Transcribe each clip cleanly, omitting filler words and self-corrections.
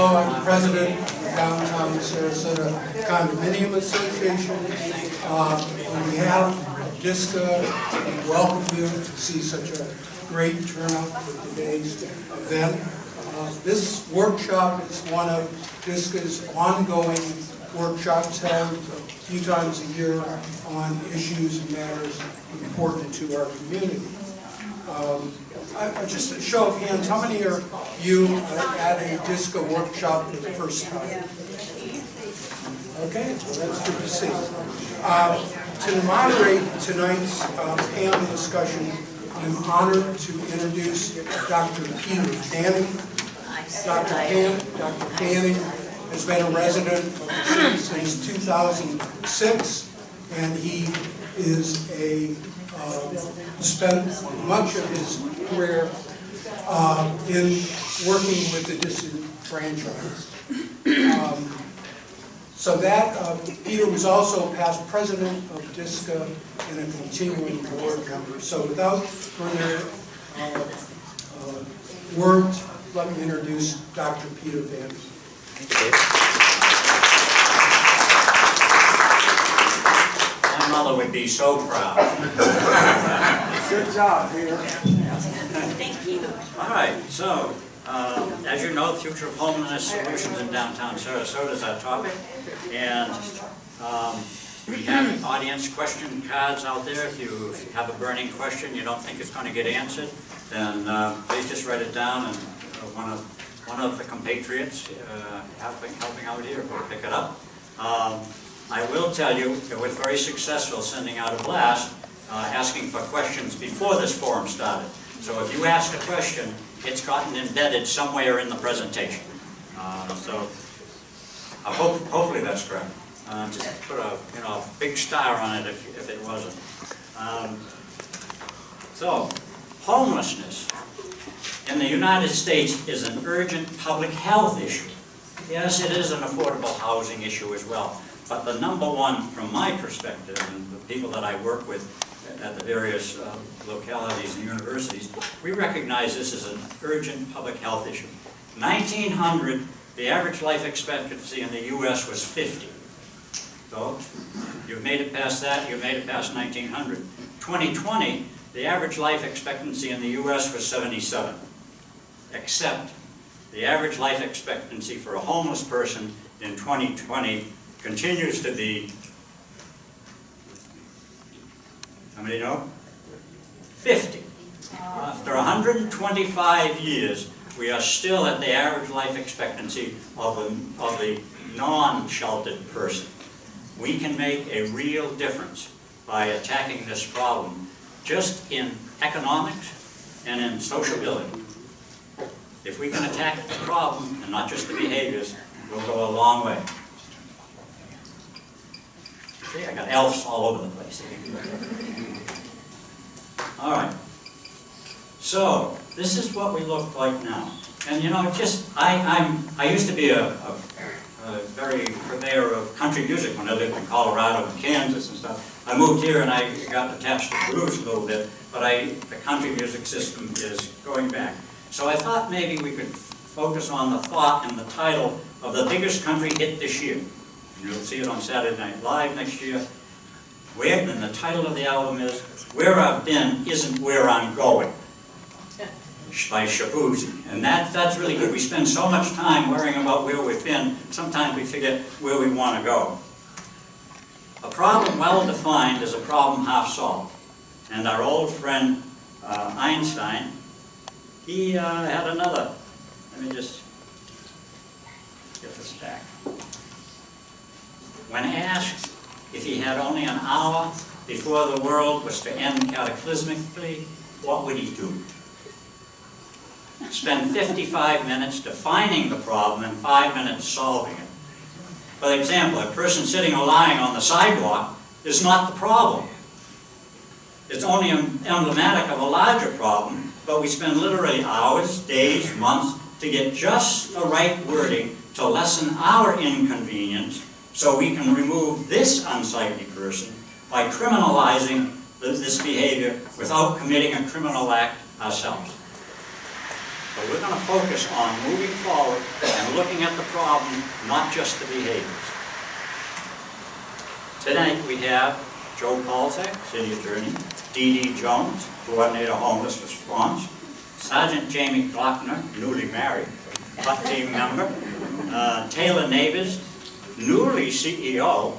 Hello, I'm President of the Downtown Sarasota Condominium Association. On behalf of DSCA, we welcome you to see such a great turnout for today's event. This workshop is one of DSCA's ongoing workshops held a few times a year on issues and matters important to our community. Just a show of hands, how many are you at a DSCA workshop for the first time? Okay, well that's good to see. To moderate tonight's panel discussion, I'm honored to introduce Dr. Peter Fanning. Dr. Fanning has been a resident of the city since 2006, and he is spent much of his career in working with the disenfranchised. So that Peter was also past president of DSCA and a continuing board member. So without further words, let me introduce Dr. Peter Fanning. My mother would be so proud. Good job, Peter. Thank you. All right, so as you know, Future of Homelessness Solutions in Downtown Sarasota is our topic, and we have audience question cards out there. If you have a burning question you don't think it's going to get answered, then please just write it down, and one of the compatriots helping out here will pick it up. I will tell you it was very successful sending out a blast asking for questions before this forum started. So if you ask a question, it's gotten embedded somewhere in the presentation. So hopefully that's correct. Just put a big star on it if it wasn't. So homelessness in the United States is an urgent public health issue. Yes, it is an affordable housing issue as well. But the number one, from my perspective, and the people that I work with at the various localities and universities, we recognize this as an urgent public health issue. 1900, the average life expectancy in the U.S. was 50. So you've made it past that, you've made it past 1900. 2020, the average life expectancy in the U.S. was 77. Except the average life expectancy for a homeless person in 2020 continues to be, how many know? 50. After 125 years, we are still at the average life expectancy of the non-sheltered person. We can make a real difference by attacking this problem just in economics and in sociability. If we can attack the problem and not just the behaviors, we'll go a long way. See, I got elves all over the place. All right. So this is what we look like now. And you know, I used to be a very purveyor of country music when I lived in Colorado and Kansas and stuff. I moved here and I got attached to blues a little bit, but the country music system is going back. So I thought maybe we could focus on the thought and the title of the biggest country hit this year. You'll see it on Saturday Night Live next year. And the title of the album is Where I've Been Isn't Where I'm Going by Shabuzi. And that's really good. We spend so much time worrying about where we've been, sometimes we forget where we want to go. A problem well defined is a problem half solved. And our old friend Einstein, he had another. Let me just get this back. When asked if he had only an hour before the world was to end cataclysmically, what would he do? Spend 55 minutes defining the problem and 5 minutes solving it. For example, a person sitting or lying on the sidewalk is not the problem. It's only emblematic of a larger problem, but we spend literally hours, days, months to get just the right wording to lessen our inconvenience so we can remove this unsightly person by criminalizing this behavior without committing a criminal act ourselves. But we're going to focus on moving forward and looking at the problem, not just the behaviors. Tonight we have Joe Polzak, City Attorney, D.D. Jones, Coordinator Homeless Response, Sergeant Jamie Glockner, newly married, hot team member, Taylor Neighbors, newly CEO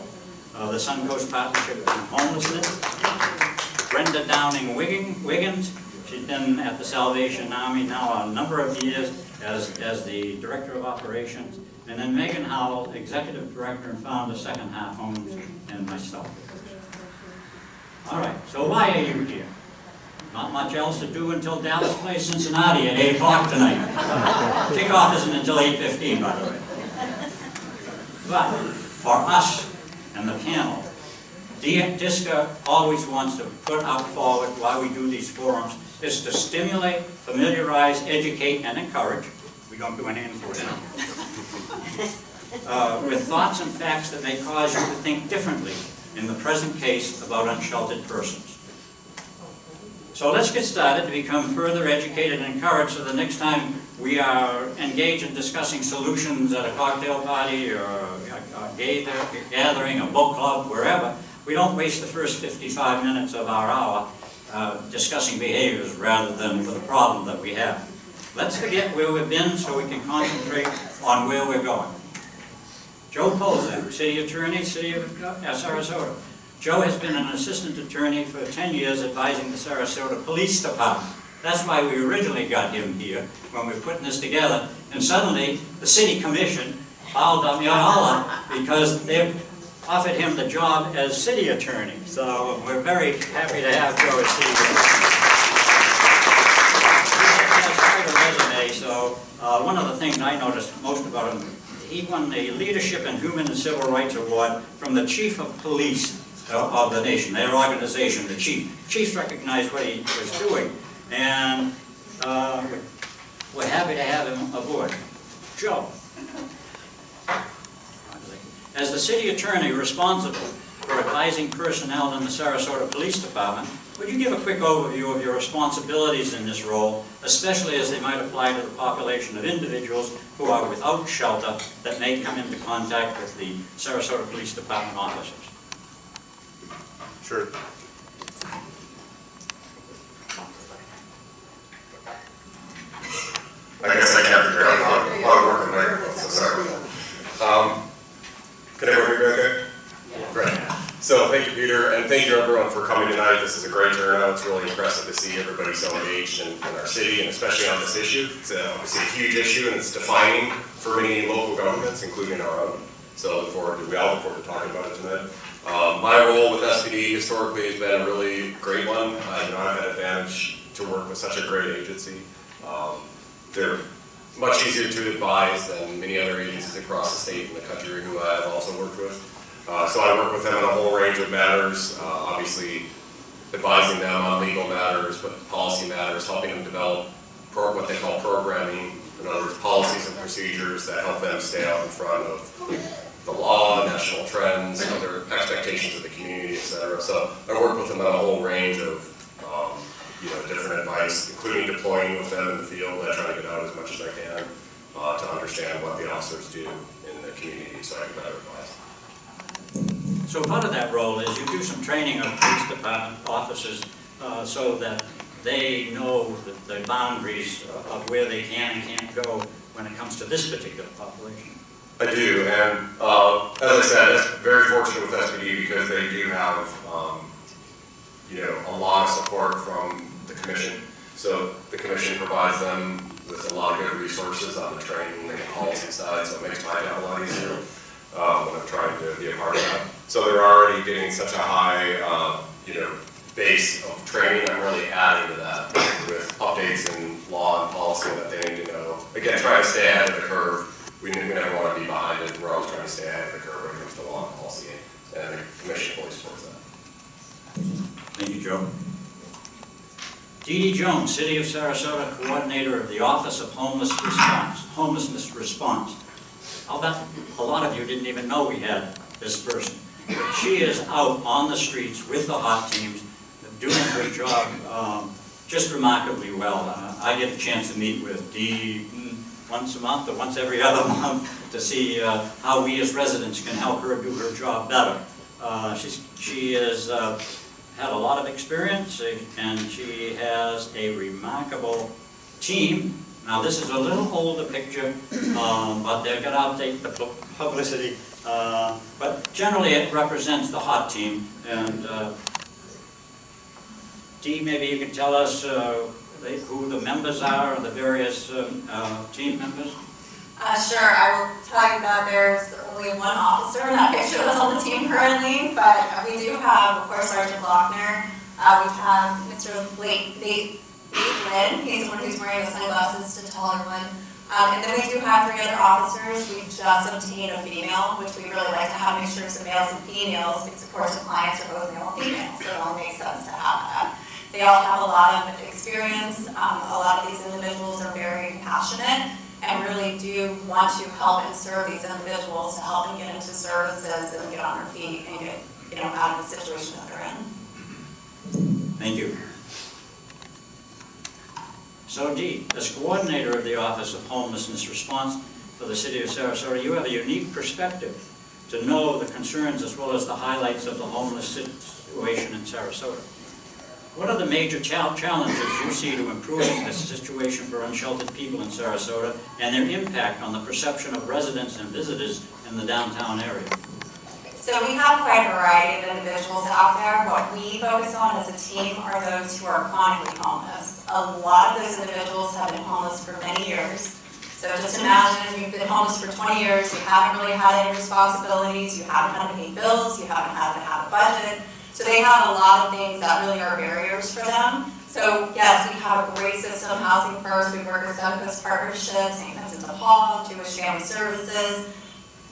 of the Suncoast Partnership on Homelessness, Brenda Downing Wiggins, she's been at the Salvation Army now a number of years as the Director of Operations, and then Megan Howell, Executive Director and founder of Second Half Homes, and myself. All right, so why are you here? Not much else to do until Dallas plays Cincinnati at 8 o'clock tonight. Kickoff isn't until 8:15, by the way. But for us and the panel, DSCA always wants to put out forward why we do these forums is to stimulate, familiarize, educate, and encourage. We don't do any enforcement. With thoughts and facts that may cause you to think differently in the present case about unsheltered persons. So let's get started to become further educated and encouraged so the next time we are engaged in discussing solutions at a cocktail party or a gay gathering, a book club, wherever, we don't waste the first 55 minutes of our hour discussing behaviors rather than for the problem that we have. Let's forget where we've been so we can concentrate on where we're going. Joe Polzak, City Attorney, City of Sarasota. Joe has been an assistant attorney for 10 years advising the Sarasota Police Department. That's why we originally got him here when we were putting this together. And suddenly, the City Commission fouled up me all because they offered him the job as City Attorney. So we're very happy to have Joe as City Attorney. He has quite a resume, so one of the things I noticed most about him, he won the Leadership in Human and Civil Rights Award from the Chief of Police of the nation, their organization, the chief. Chiefs recognized what he was doing, and we're happy to have him aboard. Joe, as the City Attorney responsible for advising personnel in the Sarasota Police Department, would you give a quick overview of your responsibilities in this role, especially as they might apply to the population of individuals who are without shelter that may come into contact with the Sarasota Police Department officers? Sure. I guess I can't figure out how to work the microphone, so sorry. Can everyone hear me okay? Yeah. Great. So thank you, Peter, and thank you everyone for coming tonight. This is a great turnout. It's really impressive to see everybody so engaged in our city, and especially on this issue. It's obviously a huge issue, and it's defining for many local governments, including our own. So we all look forward to talking about it tonight. My role with SPD historically has been a really great one. I've had an advantage to work with such a great agency. They're much easier to advise than many other agencies across the state and the country who I've also worked with. So I work with them on a whole range of matters, obviously advising them on legal matters, but policy matters, helping them develop what they call programming, in other words, policies and procedures that help them stay out in front of the law, national trends, other expectations of the community, etc. So I work with them on a whole range of different advice, including deploying with them in the field. I try to get out as much as I can to understand what the officers do in the community so I can better advise. So part of that role is you do some training of police department officers so that they know the boundaries of where they can and can't go when it comes to this particular population. I do, and as I said, it's very fortunate with SPD because they do have a lot of support from the commission. So the commission provides them with a lot of good resources on the training and the policy side, so it makes my job a lot easier when I'm trying to be a part of that. So they're already getting such a high base of training. I'm really adding to that with updates in law and policy that they need to know. Again, trying to stay ahead of the curve. We never want to be behind it. We're always trying to stay ahead of the curve when it comes to law and policy, and the commission fully supports that. Thank you, Joe. D.D. Jones, City of Sarasota, Coordinator of the Office of Homelessness Response. I'll bet a lot of you didn't even know we had this person. But she is out on the streets with the hot teams, doing a good job just remarkably well. I get a chance to meet with Dee once a month or once every other month to see how we as residents can help her do her job better. She has had a lot of experience, and she has a remarkable team. Now this is a little older picture, but they're going to update the publicity. But generally it represents the hot team. And Dee, maybe you can tell us who the members are, the various team members? Sure, I will tell you that there's only one officer in that picture that's on the team currently, but we do have, of course, Sergeant Lochner. We have Mr. Lynn, he's the one who's wearing the sunglasses, the taller one. And then we do have 3 other officers. We just obtained a female, which we really like to have mixtures of males and females, because of course the clients are both male and female, so it only makes sense to have that. They all have a lot of experience. A lot of these individuals are very passionate and really do want to help and serve these individuals to help them get into services and get on their feet and get out of the situation that they're in. Thank you. So Dee, as coordinator of the Office of Homelessness Response for the City of Sarasota, you have a unique perspective to know the concerns as well as the highlights of the homeless situation in Sarasota. What are the major challenges you see to improving the situation for unsheltered people in Sarasota and their impact on the perception of residents and visitors in the downtown area? So we have quite a variety of individuals out there. What we focus on as a team are those who are chronically homeless. A lot of those individuals have been homeless for many years. So just imagine you've been homeless for 20 years, you haven't really had any responsibilities, you haven't had to pay bills, you haven't had to have a budget. So they have a lot of things that really are barriers for them. So yes, we have a great system, Housing First. We work with Suncoast Partnership, St. Vincent de Paul, Jewish Family Services,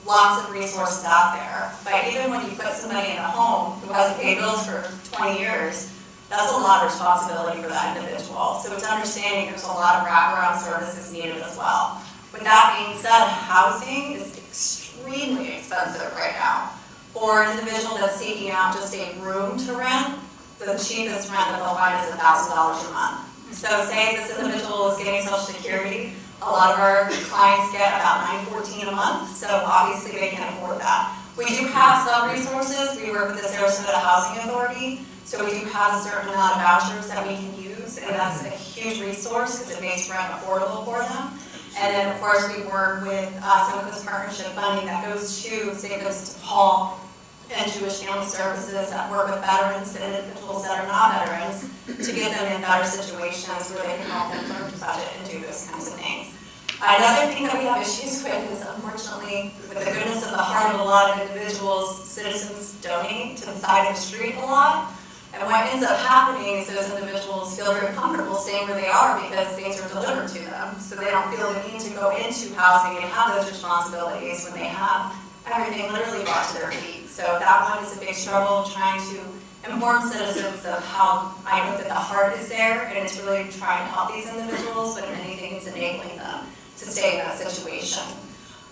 lots of resources out there. But even when you put somebody in a home who hasn't paid bills for 20 years, that's a lot of responsibility for that individual. So it's understanding there's a lot of wraparound services needed as well. With that being said, housing is extremely expensive right now. For an individual that's seeking out just a room to rent, the cheapest rent that they'll find is $1,000 a month. So say this individual is getting Social Security, a lot of our clients get about $914 a month, so obviously they can afford that. We do have some resources. We work with the Sarasota Housing Authority, so we do have a certain amount of vouchers that we can use, and that's a huge resource because it makes rent affordable for them. And then of course we work with Suncoast Partnership funding that goes to St. Vincent de Paul and Jewish Family Services that work with veterans and individuals that are not veterans to get them in better situations where they can help them learn to budget and do those kinds of things. Another thing that we have issues with is, unfortunately, with the goodness of the heart of a lot of individuals, citizens donate to the side of the street a lot. And what ends up happening is those individuals feel very comfortable staying where they are because things are delivered to them. So they don't feel the need to go into housing and have those responsibilities when they have everything literally brought to their feet. So that one is a big struggle, trying to inform citizens of how I know that the heart is there, and it's really trying to help these individuals, but if anything, it's enabling them to stay in that situation.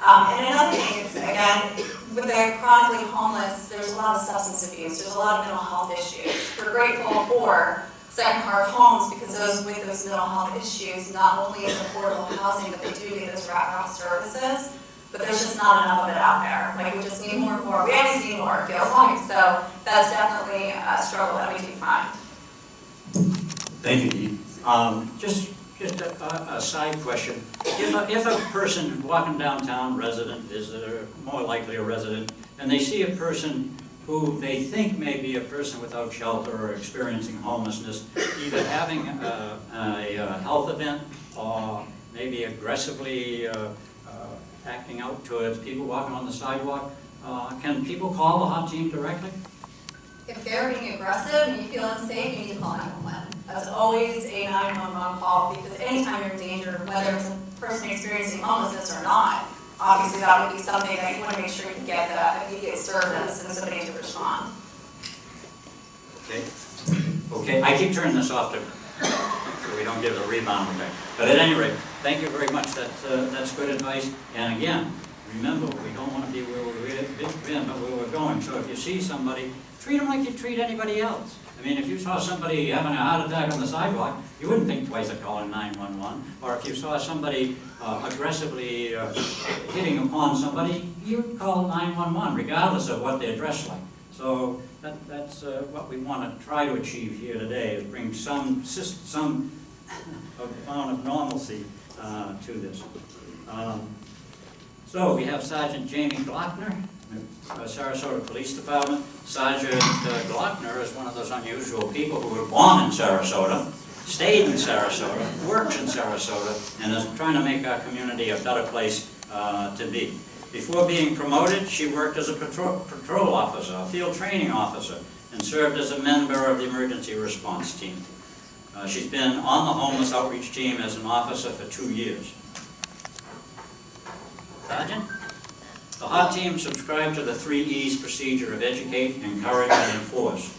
And another thing is, again, with the chronically homeless, there's a lot of substance abuse, there's a lot of mental health issues. We're grateful for second-car homes because those with those mental health issues, not only is affordable housing, but they do get those wraparound services. But there's just not enough of it out there. Like, we just need more and more. We always need more, it feels like. So that's definitely a struggle that we do find. Thank you, Dee. Just a side question. If a person walking downtown, resident, visitor, more likely a resident, and they see a person who they think may be a person without shelter or experiencing homelessness, either having a health event or maybe aggressively acting out towards people walking on the sidewalk, can people call the hot team directly? If they're being aggressive and you feel unsafe, you need to call 911. That's always a 911 call, because anytime you're in danger, whether it's a person experiencing homelessness or not, obviously that would be something that you want to make sure you get that immediate service and somebody to respond. Okay, I keep turning this off so we don't get a rebound effect. But at any rate, thank you very much. That's good advice. And again, remember, we don't want to be where we've been, but where we're going. So if you see somebody, treat them like you treat anybody else. I mean, if you saw somebody having a heart attack on the sidewalk, you wouldn't think twice of calling 911. Or if you saw somebody aggressively hitting upon somebody, you'd call 911, regardless of what they're dressed like. So that's what we want to try to achieve here today, is bring some amount of normalcy to this. So we have Sergeant Jamie Glockner, Sarasota Police Department. Sergeant Glockner is one of those unusual people who were born in Sarasota, stayed in Sarasota, works in Sarasota, and is trying to make our community a better place to be. Before being promoted, she worked as a patrol officer, a field training officer, and served as a member of the emergency response team. She's been on the homeless outreach team as an officer for 2 years. Sergeant? The HOT team subscribed to the 3 E's procedure of educate, encourage, and enforce.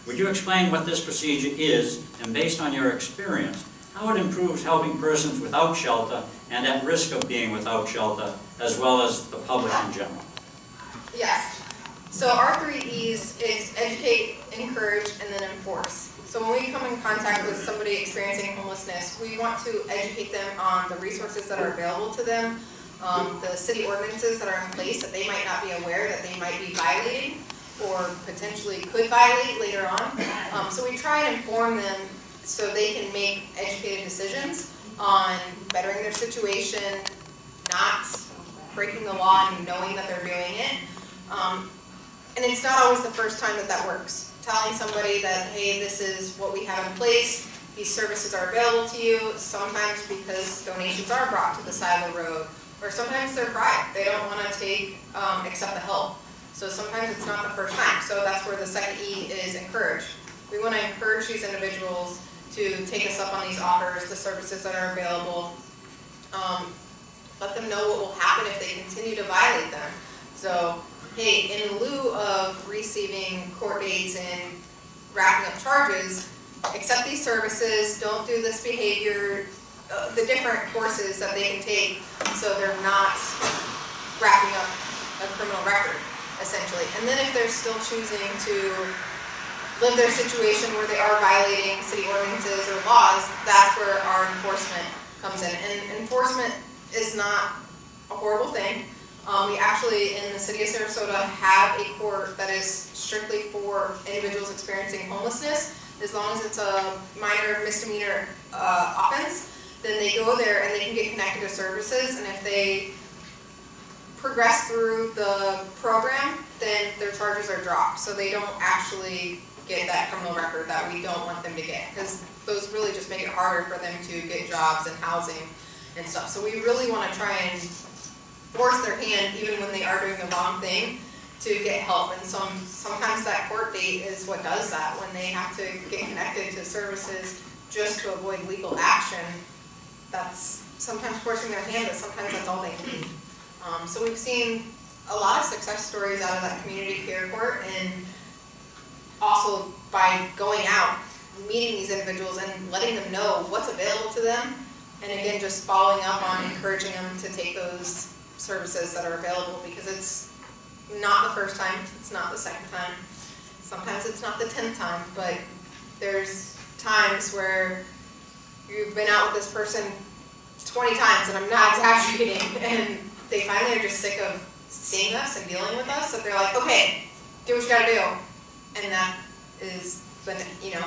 Would you explain what this procedure is, and based on your experience, how it improves helping persons without shelter and at risk of being without shelter, as well as the public in general? Yes. So our 3 E's is educate, encourage, and then enforce. So when we come in contact with somebody experiencing homelessness, we want to educate them on the resources that are available to them, the city ordinances that are in place that they might not be aware that they might be violating or potentially could violate later on. So we try and inform them so they can make educated decisions on bettering their situation, not breaking the law and knowing that they're doing it. And it's not always the first time that that works. Telling somebody that, hey, this is what we have in place, these services are available to you, sometimes because donations are brought to the side of the road, or sometimes they're pride. They don't want to accept the help. So sometimes it's not the first time. So that's where the second E is encourage. We want to encourage these individuals to take us up on these offers, the services that are available. Let them know what will happen if they continue to violate them. So, hey, in lieu of receiving court dates and racking up charges, accept these services, don't do this behavior, the different courses that they can take so they're not racking up a criminal record, essentially. And then if they're still choosing to live their situation where they are violating city ordinances or laws, that's where our enforcement comes in. And enforcement is not a horrible thing. We actually, in the city of Sarasota, have a court that is strictly for individuals experiencing homelessness. As long as it's a minor misdemeanor offense, then they go there and they can get connected to services, and if they progress through the program, then their charges are dropped. So they don't actually get that criminal record that we don't want them to get, because those really just make it harder for them to get jobs and housing and stuff. So we really want to try and force their hand, even when they are doing the wrong thing, to get help. And sometimes that court date is what does that, when they have to get connected to services just to avoid legal action. That's sometimes forcing their hand, but sometimes that's all they need. So we've seen a lot of success stories out of that community care court, and also by going out, meeting these individuals and letting them know what's available to them, and again, just following up on encouraging them to take those services that are available, because it's not the first time, it's not the second time, sometimes it's not the 10th time, but there's times where you've been out with this person 20 times, and I'm not exaggerating, and they finally are just sick of seeing us and dealing with us, so they're like, okay, do what you gotta do. And that is when,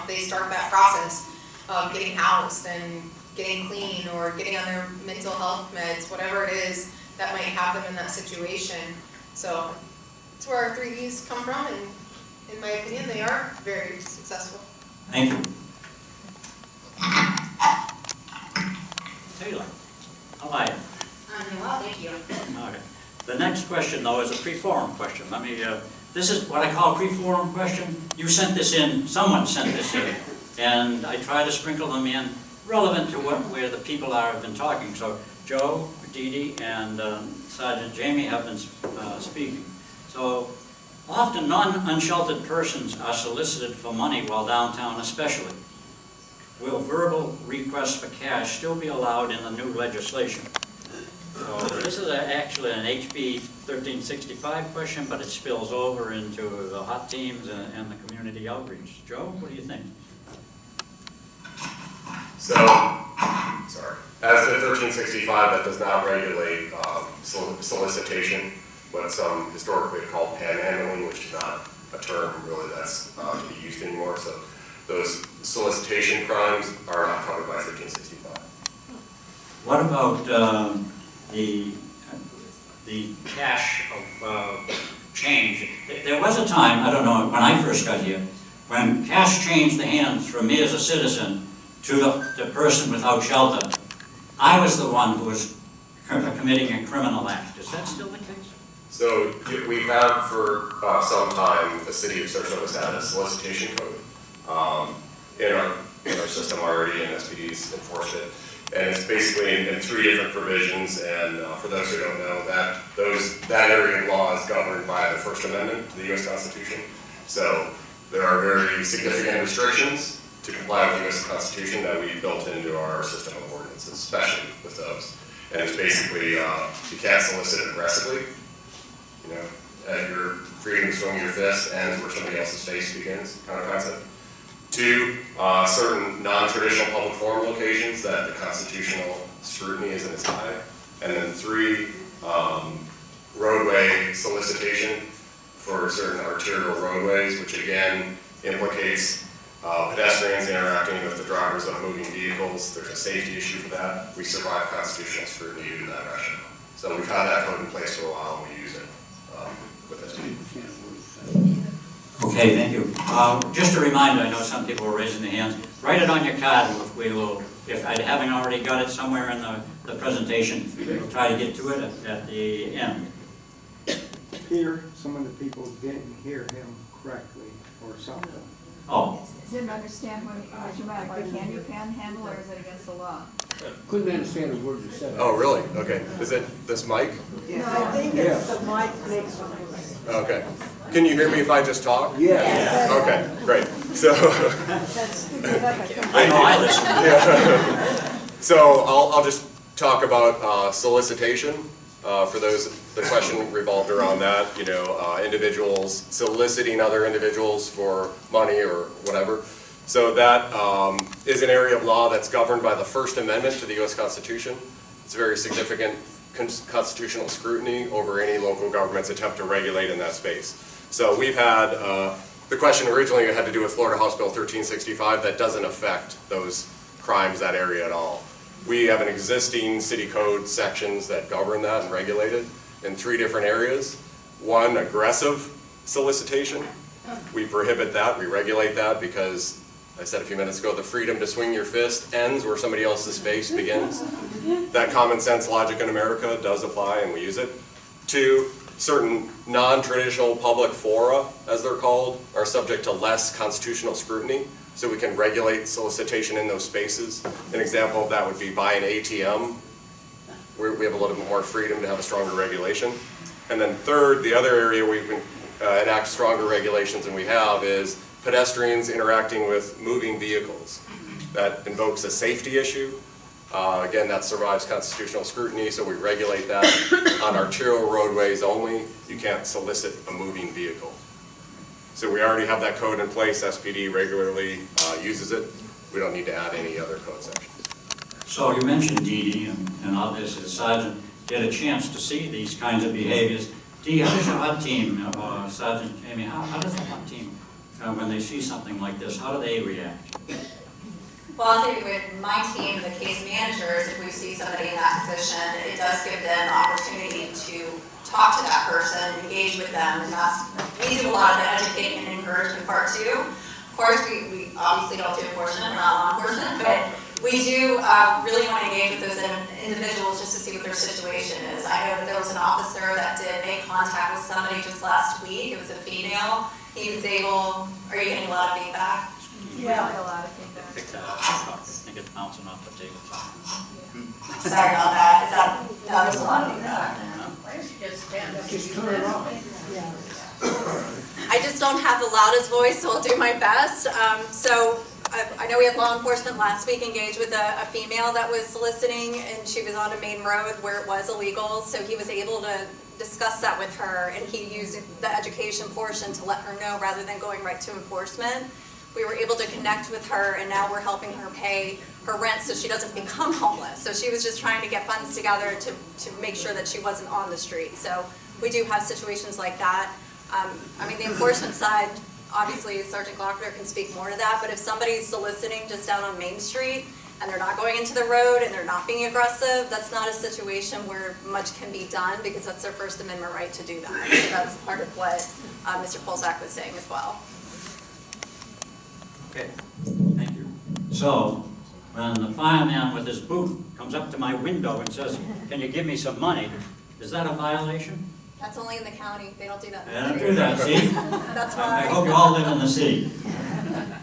they start that process of getting housed and getting clean or getting on their mental health meds, whatever it is that might have them in that situation. So that's where our 3Ds come from, and in my opinion, they are very successful. Thank you. Taylor, how are you? I'm doing well, thank you. Okay. The next question, though, is a pre-forum question. Let me, this is what I call a pre-forum question. You sent this in, someone sent this in, and I try to sprinkle them in relevant to where the people have been talking. So Joe, Dee Dee, and Sergeant Jamie have been speaking. So often non-unsheltered persons are solicited for money while downtown especially. Will verbal requests for cash still be allowed in the new legislation? So this is actually an HB 1365 question, but it spills over into the hot teams and the community outreach. Joe, what do you think? So, sorry. As to 1365, that does not regulate solicitation, what some historically have called panhandling, which is not a term really that's to be used anymore. So those solicitation crimes are not covered by 1365. What about the cash of change? There was a time, I don't know, when I first got here, when cash changed the hands from me as a citizen to the person without shelter. I was the one who was committing a criminal act. Is that still the case? So we've had for some time, the city of Sarasota has had a solicitation code in our system already, and SPD's enforced it. And it's basically in 3 different provisions, and for those who don't know, that area of law is governed by the First Amendment to the U.S. Constitution. So there are very significant restrictions to comply with the U.S. Constitution that we built into our system of ordinances, especially with those. And it's basically, you can't solicit aggressively. You know, at your freedom to swing your fist ends where somebody else's face begins, kind of concept. 2, certain non-traditional public forum locations that the constitutional scrutiny isn't as high. And then 3, roadway solicitation for certain arterial roadways, which again implicates pedestrians interacting with the drivers of moving vehicles. There's a safety issue for that. We survive constitutional scrutiny due to that rationale. So we've had that code in place for a while, and we use it with this. Okay, thank you. Just a reminder, I know some people were raising their hands. Write it on your card. If I haven't already got it somewhere in the presentation, we'll try to get to it at the end. Peter, some of the people didn't hear him correctly or something. Oh. Didn't understand what you meant, like can you panhandle or is it against the law? Couldn't understand a word you said. Oh, really? Okay. Is it this mic? No, I think it's the mic makes noise. Okay. Can you hear me if I just talk? Yeah. Okay, great. So, I know I listen. yeah. So I'll just talk about solicitation. For those, the question revolved around that, you know, individuals soliciting other individuals for money or whatever. So that is an area of law that's governed by the First Amendment to the U.S. Constitution. It's very significant constitutional scrutiny over any local government's attempt to regulate in that space. So we've had, the question originally had to do with Florida House Bill 1365 that doesn't affect those crimes, that area at all. We have an existing city code sections that govern that and regulate it in 3 different areas. 1, aggressive solicitation. We prohibit that, we regulate that because I said a few minutes ago, the freedom to swing your fist ends where somebody else's face begins. That common sense logic in America does apply and we use it. 2, certain non-traditional public fora, as they're called, are subject to less constitutional scrutiny. So we can regulate solicitation in those spaces. An example of that would be by an ATM, where we have a little bit more freedom to have a stronger regulation. And then 3rd, the other area we can enact stronger regulations than we have is pedestrians interacting with moving vehicles. That invokes a safety issue. Again, that survives constitutional scrutiny, so we regulate that. On arterial roadways only, you can't solicit a moving vehicle. So we already have that code in place. SPD regularly uses it. We don't need to add any other code sections. So you mentioned Dee and obviously the sergeant get a chance to see these kinds of behaviors. Dee, how does your HUD team, Sergeant Amy, how does the HUD team, when they see something like this, how do they react? Well, I'll say with my team, the case managers, if we see somebody in that position, it does give them the opportunity to talk to that person, engage with them, and we do a lot of the educating and encouragement part too. Of course, we obviously don't do enforcement, we're not law enforcement, but we do really want to engage with those individuals just to see what their situation is. I know that there was an officer that did make contact with somebody just last week. It was a female. He was able, are you getting a lot of feedback? Yeah, a lot of feedback. I think it's bouncing off the table. Sorry about that. Is that, no, there's a lot of feedback. Just turn it off. I just don't have the loudest voice, so I'll do my best. So I know we had law enforcement last week engaged with a female that was soliciting, and she was on a main road where it was illegal, so he was able to discuss that with her, and he used the education portion to let her know rather than going right to enforcement. We were able to connect with her, and now we're helping her pay her rent so she doesn't become homeless. So she was just trying to get funds together to make sure that she wasn't on the street. So we do have situations like that. I mean, the enforcement side, obviously Sergeant Glockner can speak more to that, but if somebody's soliciting just down on Main Street and they're not going into the road and they're not being aggressive, that's not a situation where much can be done because that's their First Amendment right to do that. So that's part of what Mr. Polzak was saying as well. Okay, thank you. So, when the fireman with his boot comes up to my window and says, "Can you give me some money?" is that a violation? That's only in the county. They don't do that in They the don't city. do that, see? That's I why. hope you all live in the city.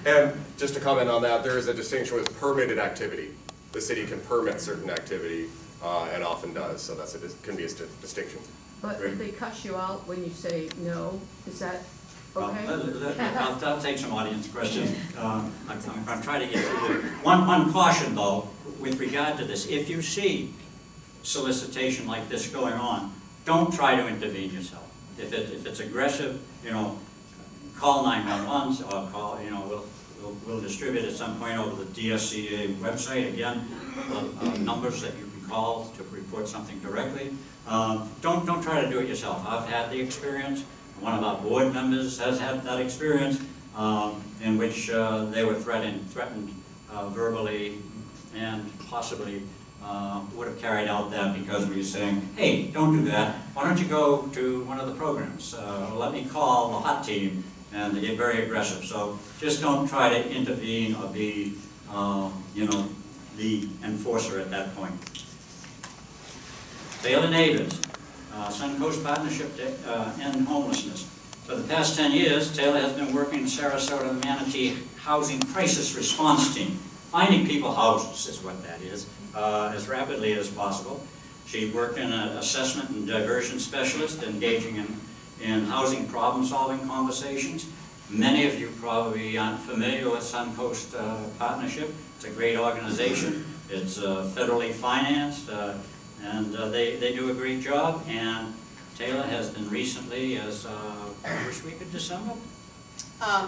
And just to comment on that, there is a distinction with permitted activity. The city can permit certain activity, and often does, so can be a distinction. But if they cuss you out when you say no, is that Well, okay? I'll take some audience questions. I'm trying to get through it. One caution though, with regard to this, if you see solicitation like this going on, don't try to intervene yourself. If it's aggressive, call 911 or call, we'll distribute at some point over the DSCA website, again, numbers that you can call to report something directly. Don't try to do it yourself. I've had the experience. One of our board members has had that experience in which they were threatened verbally and possibly would have carried out that because we were saying, "Hey, don't do that. Why don't you go to one of the programs? Let me call the hot team." And they get very aggressive. So just don't try to intervene or be, the enforcer at that point. Taylor Neighbors, Suncoast Partnership to End Homelessness. For the past 10 years, Taylor has been working in Sarasota Manatee Housing Crisis Response Team. Finding people houses is what that is, as rapidly as possible. She worked in an assessment and diversion specialist, engaging in housing problem-solving conversations. Many of you probably aren't familiar with Suncoast Partnership. It's a great organization. It's federally financed, and they do a great job. And Taylor has been recently, as first week of December?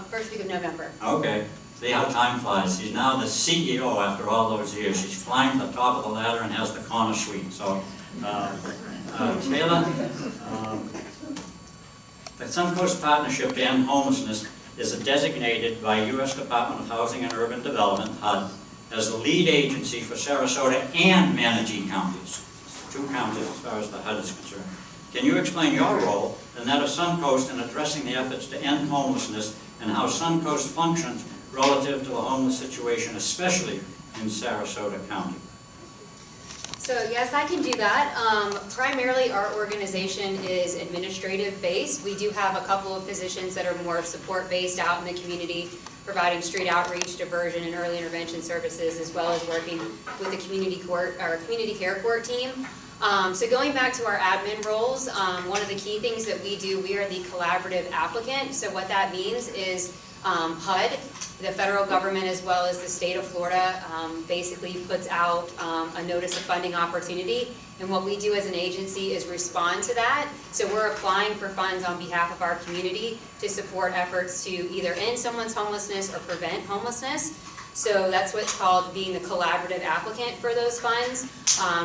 First week of November. Okay. See how time flies. She's now the CEO after all those years. She's climbed the top of the ladder and has the corner suite. So, Taylor, the Suncoast Partnership to End Homelessness is designated by U.S. Department of Housing and Urban Development, HUD, as the lead agency for Sarasota and Manatee counties. 2 counties as far as the HUD is concerned. Can you explain your role and that of Suncoast in addressing the efforts to end homelessness and how Suncoast functions relative to the homeless situation, especially in Sarasota County? So yes, I can do that. Primarily our organization is administrative based. We do have a couple of positions that are more support based out in the community, providing street outreach, diversion, and early intervention services, as well as working with the community care court team. So going back to our admin roles, one of the key things that we do, we are the collaborative applicant. So what that means is HUD, the federal government, as well as the state of Florida, basically puts out a notice of funding opportunity. And what we do as an agency is respond to that. So we're applying for funds on behalf of our community to support efforts to either end someone's homelessness or prevent homelessness. So that's what's called being the collaborative applicant for those funds.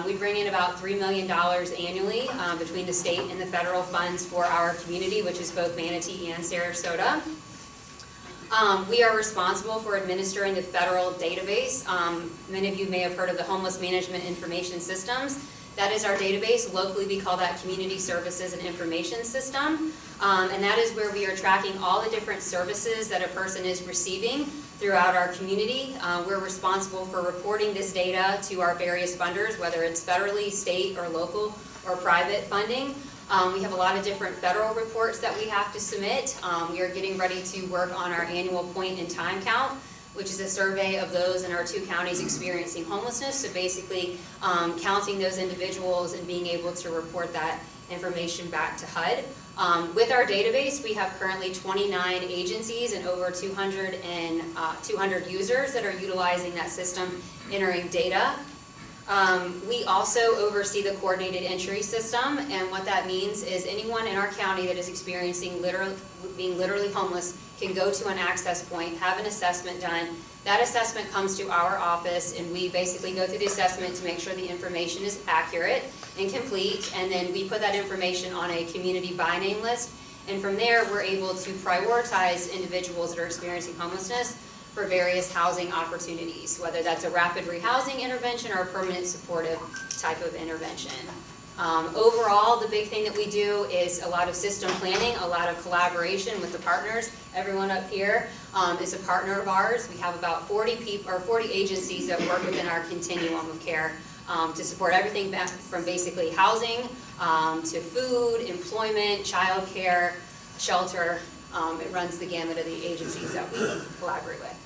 We bring in about $3 million annually between the state and the federal funds for our community, which is both Manatee and Sarasota. We are responsible for administering the federal database. Many of you may have heard of the Homeless Management Information Systems. That is our database. Locally, we call that Community Services and Information System. And that is where we are tracking all the different services that a person is receiving throughout our community. We're responsible for reporting this data to our various funders, whether it's federally, state, or local, or private funding. We have a lot of different federal reports that we have to submit. We are getting ready to work on our annual point in time count, which is a survey of those in our 2 counties experiencing homelessness. So basically counting those individuals and being able to report that information back to HUD. With our database, we have currently 29 agencies and over 200 users that are utilizing that system, entering data. We also oversee the coordinated entry system, and what that means is anyone in our county that is experiencing being literally homeless can go to an access point, have an assessment done. That assessment comes to our office, and we basically go through the assessment to make sure the information is accurate and complete, and then we put that information on a community by name list, and from there we're able to prioritize individuals that are experiencing homelessness for various housing opportunities, whether that's a rapid rehousing intervention or a permanent supportive type of intervention. Overall, the big thing that we do is a lot of system planning, a lot of collaboration with the partners. Everyone up here is a partner of ours. We have about 40 agencies that work within our continuum of care to support everything back from basically housing to food, employment, childcare, shelter. It runs the gamut of the agencies that we collaborate with.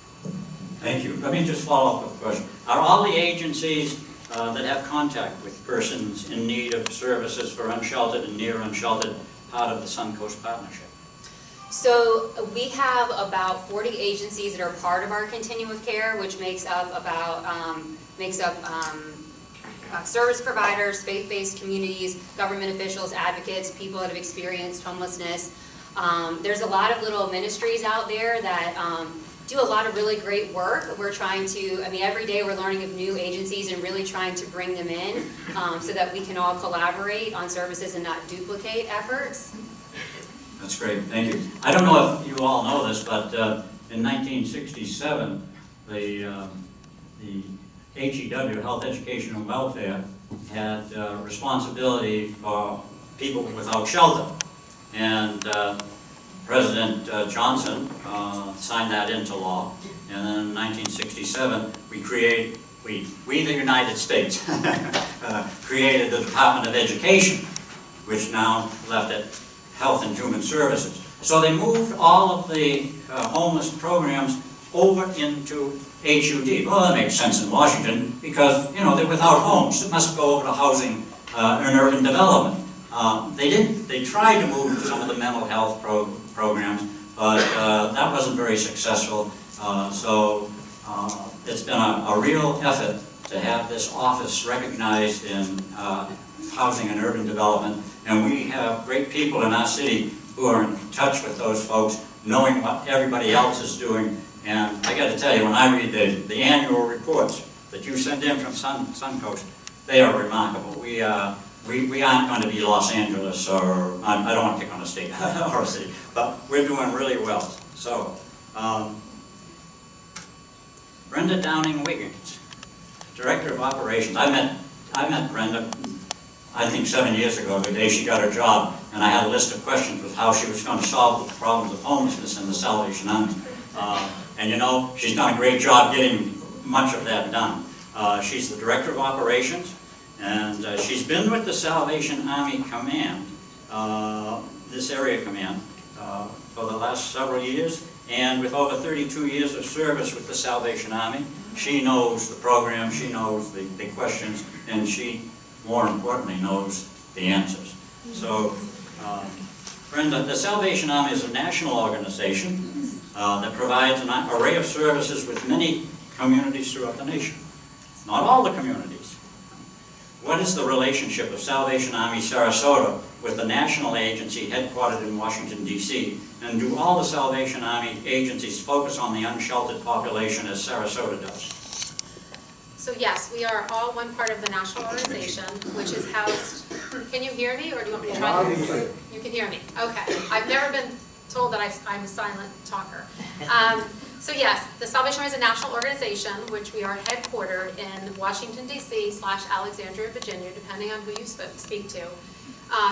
Thank you. Let me just follow up with a question. Are all the agencies that have contact with persons in need of services for unsheltered and near unsheltered part of the Suncoast Partnership? So we have about 40 agencies that are part of our continuum of care, which makes up service providers, faith-based communities, government officials, advocates, people that have experienced homelessness. There's a lot of little ministries out there that do a lot of really great work. We're trying to, every day we're learning of new agencies and really trying to bring them in so that we can all collaborate on services and not duplicate efforts. That's great, thank you. I don't know if you all know this, but in 1967, the HEW, Health, Education, and Welfare, had responsibility for people without shelter. And President Johnson signed that into law. And then in 1967, we the United States, created the Department of Education, which now left it Health and Human Services. So they moved all of the homeless programs over into HUD. Well, that makes sense in Washington because, they're without homes. It must go over to housing and urban development. They tried to move some of the mental health programs, but that wasn't very successful. So it's been a real effort to have this office recognized in housing and urban development. And we have great people in our city who are in touch with those folks, knowing what everybody else is doing. And I got to tell you, when I read the annual reports that you send in from Suncoast, they are remarkable. We aren't going to be Los Angeles, or I don't want to pick on a state or a city, but we're doing really well. So, Brenda Downing-Wiggins, Director of Operations. I met Brenda, I think 7 years ago, the day she got her job, and I had a list of questions with how she was going to solve the problems of homelessness in the Salvation Army. And she's done a great job getting much of that done. She's the Director of Operations, and she's been with the Salvation Army Command, this area command, for the last several years, and with over 32 years of service with the Salvation Army. She knows the program, she knows the questions, and she, more importantly, knows the answers. So, Brenda, the Salvation Army is a national organization that provides an array of services with many communities throughout the nation. Not all the communities. What is the relationship of Salvation Army Sarasota with the national agency headquartered in Washington, D.C., and do all the Salvation Army agencies focus on the unsheltered population as Sarasota does? So yes, we are all one part of the national organization, which is housed, can you hear me, or do you want me to try to? You can hear me, okay. I've never been told that I'm a silent talker. So yes, the Salvation Army is a national organization, which we are headquartered in Washington, D.C. / Alexandria, Virginia, depending on who you speak to.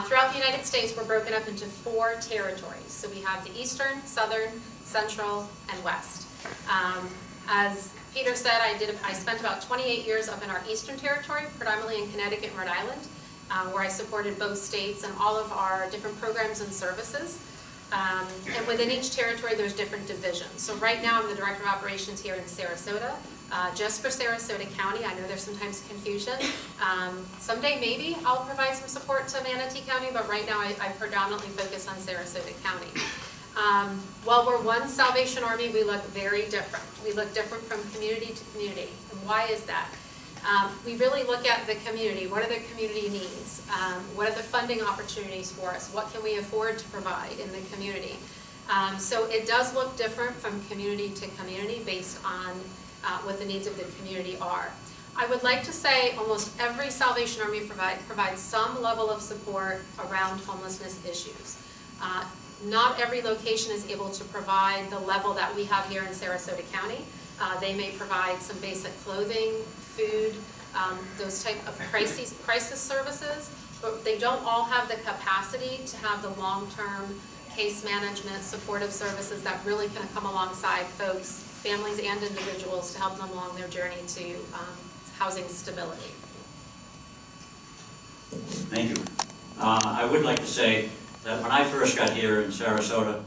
Throughout the United States, we're broken up into 4 territories. So we have the Eastern, Southern, Central, and West. As Peter said, I spent about 28 years up in our Eastern Territory, predominantly in Connecticut and Rhode Island, where I supported both states and all of our different programs and services. And within each territory, there's different divisions. So right now, I'm the Director of Operations here in Sarasota, just for Sarasota County. I know there's sometimes confusion. Someday, maybe, I'll provide some support to Manatee County, but right now, I predominantly focus on Sarasota County. While we're one Salvation Army, we look very different. We look different from community to community. And why is that? We really look at the community. What are the community needs? What are the funding opportunities for us? What can we afford to provide in the community? So it does look different from community to community based on what the needs of the community are. I would like to say almost every Salvation Army provides some level of support around homelessness issues. Not every location is able to provide the level that we have here in Sarasota County. They may provide some basic clothing, food, those type of crisis services, but they don't all have the capacity to have the long-term case management, supportive services that really can come alongside folks, families and individuals, to help them along their journey to housing stability. Thank you. I would like to say that when I first got here in Sarasota,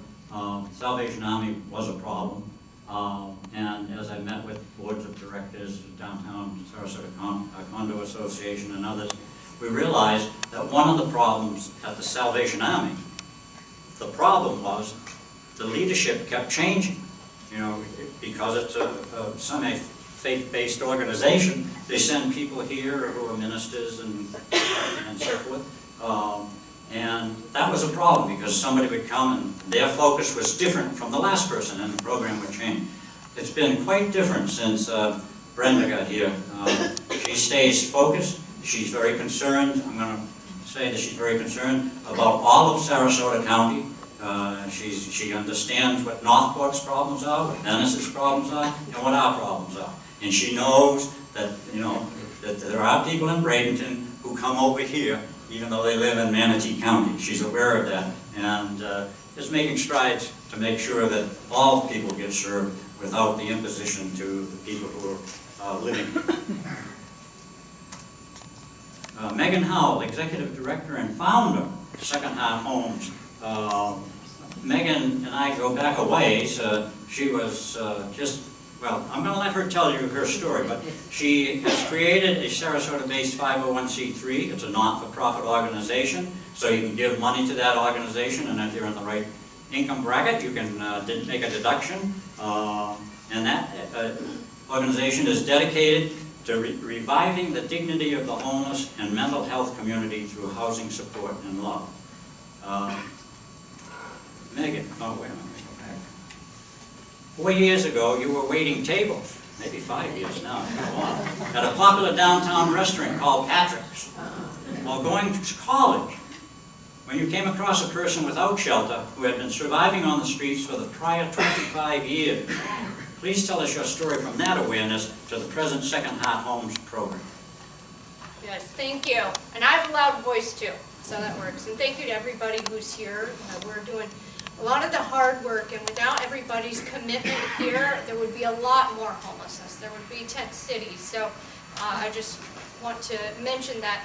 Salvation Army was a problem. And as I met with boards of directors, downtown Sarasota Condo Association and others, we realized that one of the problems at the Salvation Army, the problem was the leadership kept changing. You know, because it's a semi-faith-based organization, they send people here who are ministers and so forth. And that was a problem because somebody would come and their focus was different from the last person and the program would change. It's been quite different since Brenda got here. She stays focused. She's very concerned. I'm going to say that she's very concerned about all of Sarasota County. She understands what Northport's problems are, what Dennis's problems are, and what our problems are. And she knows that, you know, that there are people in Bradenton who come over here even though they live in Manatee County. She's aware of that, and is making strides to make sure that all people get served without the imposition to the people who are living here. Megan Howell, Executive Director and Founder of Second Heart Homes. Megan and I go back a ways. She was well, I'm going to let her tell you her story, but she has created a Sarasota-based 501c3. It's a not-for-profit organization, so you can give money to that organization, and if you're in the right income bracket, you can make a deduction. And that organization is dedicated to reviving the dignity of the homeless and mental health community through housing support and love. Megan, oh wait a minute. 4 years ago, you were waiting tables, maybe 5 years now, at a popular downtown restaurant called Patrick's. While going to college, when you came across a person without shelter who had been surviving on the streets for the prior 25 years. Please tell us your story from that awareness to the present Second Heart Homes program. Yes, thank you. And I have a loud voice too, so that works. And thank you to everybody who's here. We're doing a lot of the hard work, and without everybody's commitment here, there would be a lot more homelessness. There would be tent cities. So I just want to mention that.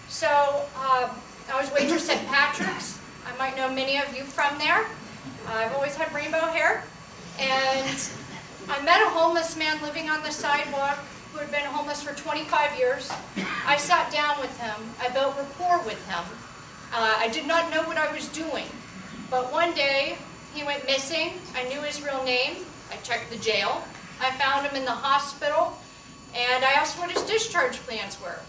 So I was waitress at Patrick's. I might know many of you from there. I've always had rainbow hair. And I met a homeless man living on the sidewalk who had been homeless for 25 years. I sat down with him. I built rapport with him. I did not know what I was doing. But one day, he went missing. I knew his real name. I checked the jail. I found him in the hospital, and I asked what his discharge plans were.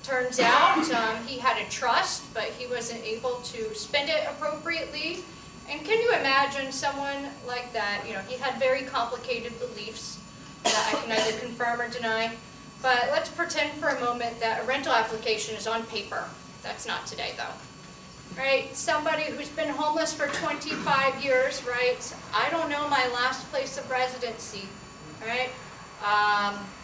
Turns out he had a trust, but he wasn't able to spend it appropriately. And can you imagine someone like that? You know, he had very complicated beliefs that I can neither confirm or deny. But let's pretend for a moment that a rental application is on paper. That's not today, though. Right, somebody who's been homeless for 25 years, right? I don't know my last place of residency, right?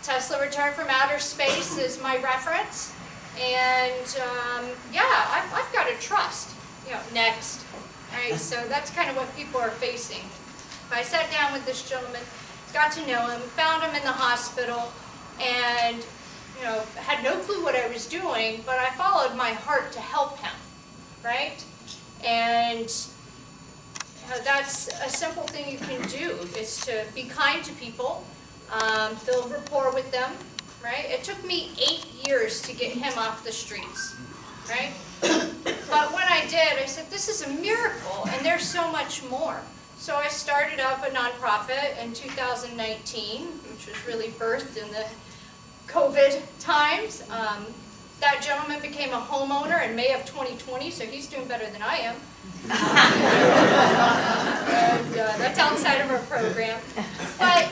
Tesla Return from Outer Space is my reference. And yeah, I've got to trust, you know, next, right? So that's kind of what people are facing. But I sat down with this gentleman, got to know him, found him in the hospital, and, you know, had no clue what I was doing, but I followed my heart to help him. Right? And That's a simple thing you can do, is to be kind to people, build rapport with them, right? It took me 8 years to get him off the streets, right? But when I did, I said, this is a miracle, and there's so much more. So I started up a nonprofit in 2019, which was really birthed in the COVID times. That gentleman became a homeowner in May of 2020, so he's doing better than I am. And that's outside of our program. But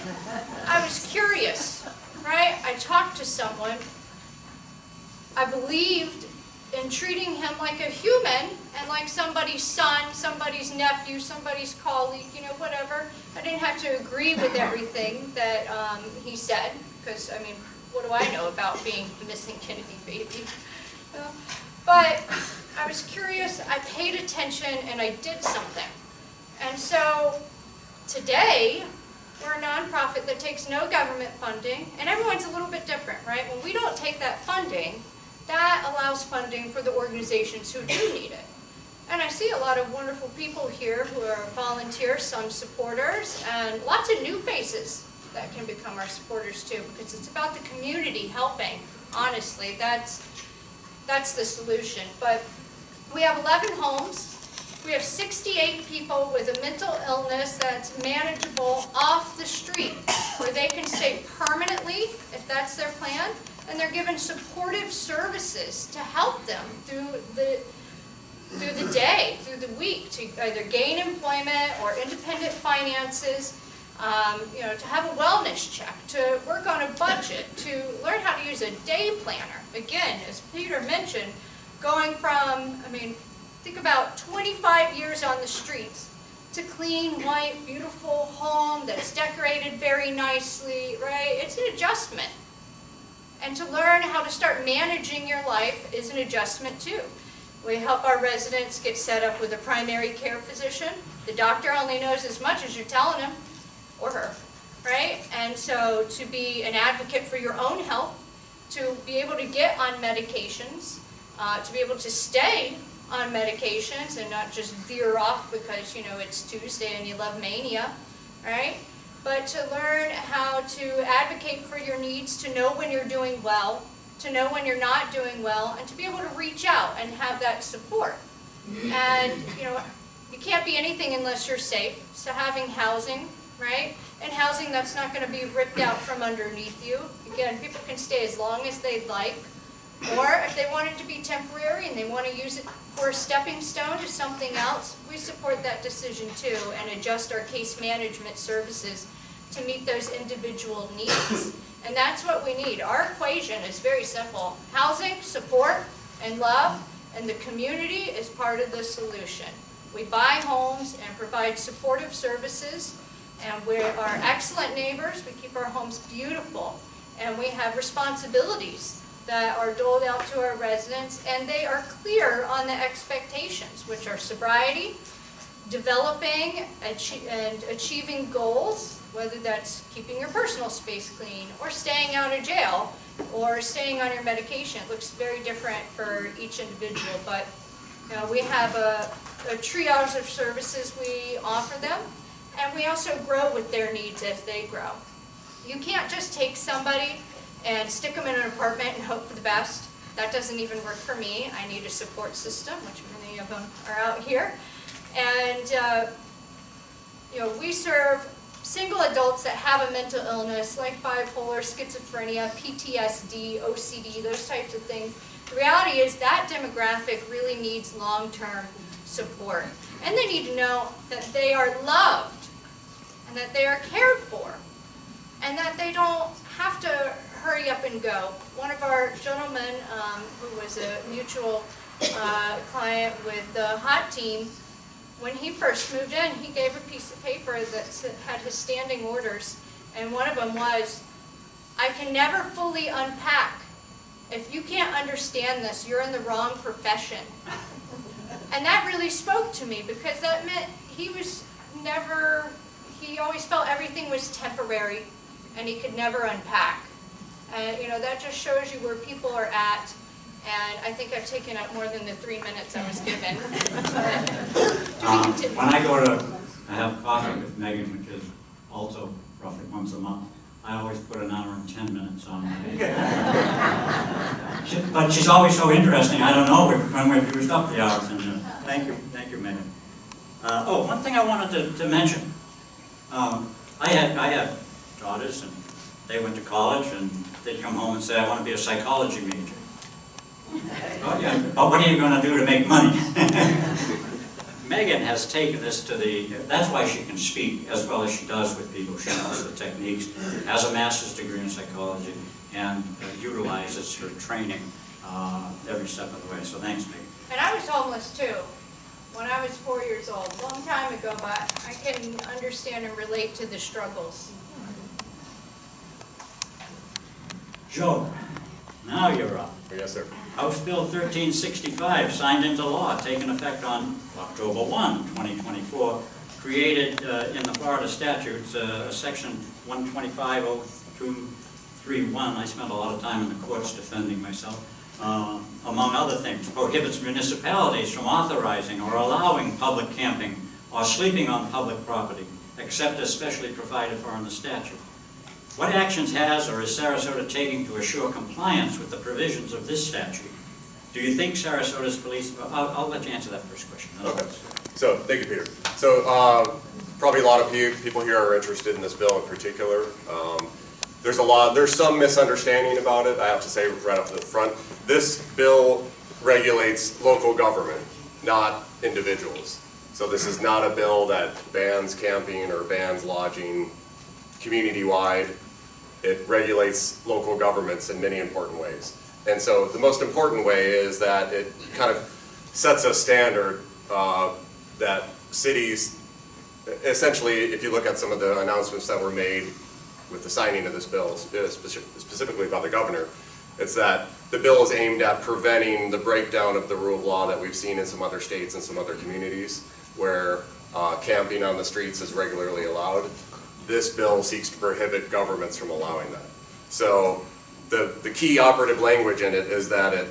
I was curious, right? I talked to someone. I believed in treating him like a human and like somebody's son, somebody's nephew, somebody's colleague, you know, whatever. I didn't have to agree with everything that he said, because, I mean, what do I know about being the missing Kennedy baby? But I was curious, I paid attention, and I did something. And so today, we're a nonprofit that takes no government funding, and everyone's a little bit different, right? When we don't take that funding, that allows funding for the organizations who do need it. And I see a lot of wonderful people here who are volunteers, some supporters, and lots of new faces that can become our supporters too, because it's about the community helping. Honestly, that's the solution. But we have 11 homes. We have 68 people with a mental illness that's manageable off the street, where they can stay permanently, if that's their plan, and they're given supportive services to help them through the day, through the week, to either gain employment or independent finances, you know, to have a wellness check, to work on a budget, to learn how to use a day planner. Again, as Peter mentioned, going from, I mean, think about 25 years on the streets to clean, white, beautiful home that's decorated very nicely, right? It's an adjustment. And to learn how to start managing your life is an adjustment too. We help our residents get set up with a primary care physician. The doctor only knows as much as you're telling him or her, right? And so to be an advocate for your own health, to be able to get on medications, to be able to stay on medications and not just veer off because, you know, it's Tuesday and you love mania, right? But to learn how to advocate for your needs, to know when you're doing well, to know when you're not doing well, and to be able to reach out and have that support. And, you know, you can't be anything unless you're safe. So having housing, right? And housing that's not going to be ripped out from underneath you. Again, people can stay as long as they'd like. Or if they want it to be temporary and they want to use it for a stepping stone to something else, we support that decision too and adjust our case management services to meet those individual needs. And that's what we need. Our equation is very simple. Housing, support, and love, and the community is part of the solution. We buy homes and provide supportive services, and we are excellent neighbors. We keep our homes beautiful, and we have responsibilities that are doled out to our residents, and they are clear on the expectations, which are sobriety, developing and achieving goals, whether that's keeping your personal space clean, or staying out of jail, or staying on your medication. It looks very different for each individual, but you know, we have a triage of services we offer them, and we also grow with their needs as they grow. You can't just take somebody and stick them in an apartment and hope for the best. That doesn't even work for me. I need a support system, which many of them are out here. And you know, we serve single adults that have a mental illness like bipolar, schizophrenia, PTSD, OCD, those types of things. The reality is that demographic really needs long-term support. And they need to know that they are loved and that they are cared for and that they don't have to hurry up and go. One of our gentlemen who was a mutual client with the HOT team, when he first moved in, he gave a piece of paper that had his standing orders, and one of them was, I can never fully unpack. If you can't understand this, you're in the wrong profession. And that really spoke to me, because that meant he always felt everything was temporary, and he could never unpack. And you know, that just shows you where people are at. And I think I've taken up more than the 3 minutes I was given. When I go to I have coffee with Megan, which is also roughly once a month. I always put an hour and 10 minutes on my but she's always so interesting. I don't know when we've used up the hours. And, thank you, Megan. Oh, one thing I wanted to mention. I had daughters, and they went to college, and they'd come home and say, I want to be a psychology major. Oh, yeah, but what are you going to do to make money? Megan has taken this to that's why she can speak as well as she does with people. She knows the techniques, has a master's degree in psychology, and utilizes her training every step of the way. So thanks, Megan. And I was homeless too, when I was 4 years old, a long time ago, but I can understand and relate to the struggles. Joe, now you're up. Yes, sir. House Bill 1365, signed into law, taken effect on October 1, 2024, created in the Florida statutes, section 125.0231. I spent a lot of time in the courts defending myself. Among other things, prohibits municipalities from authorizing or allowing public camping or sleeping on public property, except as specially provided for in the statute. What actions has or is Sarasota taking to assure compliance with the provisions of this statute? Do you think Sarasota's police, I'll let you answer that first question. Okay. So, thank you, Peter. So, probably a lot of people here are interested in this bill in particular. There's some misunderstanding about it, I have to say right off the front. This bill regulates local government, not individuals. So this is not a bill that bans camping or bans lodging community-wide. It regulates local governments in many important ways. And so the most important way is that it kind of sets a standard that cities, essentially, if you look at some of the announcements that were made with the signing of this bill, specifically by the governor, it's that the bill is aimed at preventing the breakdown of the rule of law that we've seen in some other states and some other communities where camping on the streets is regularly allowed. This bill seeks to prohibit governments from allowing that. So the key operative language in it is that it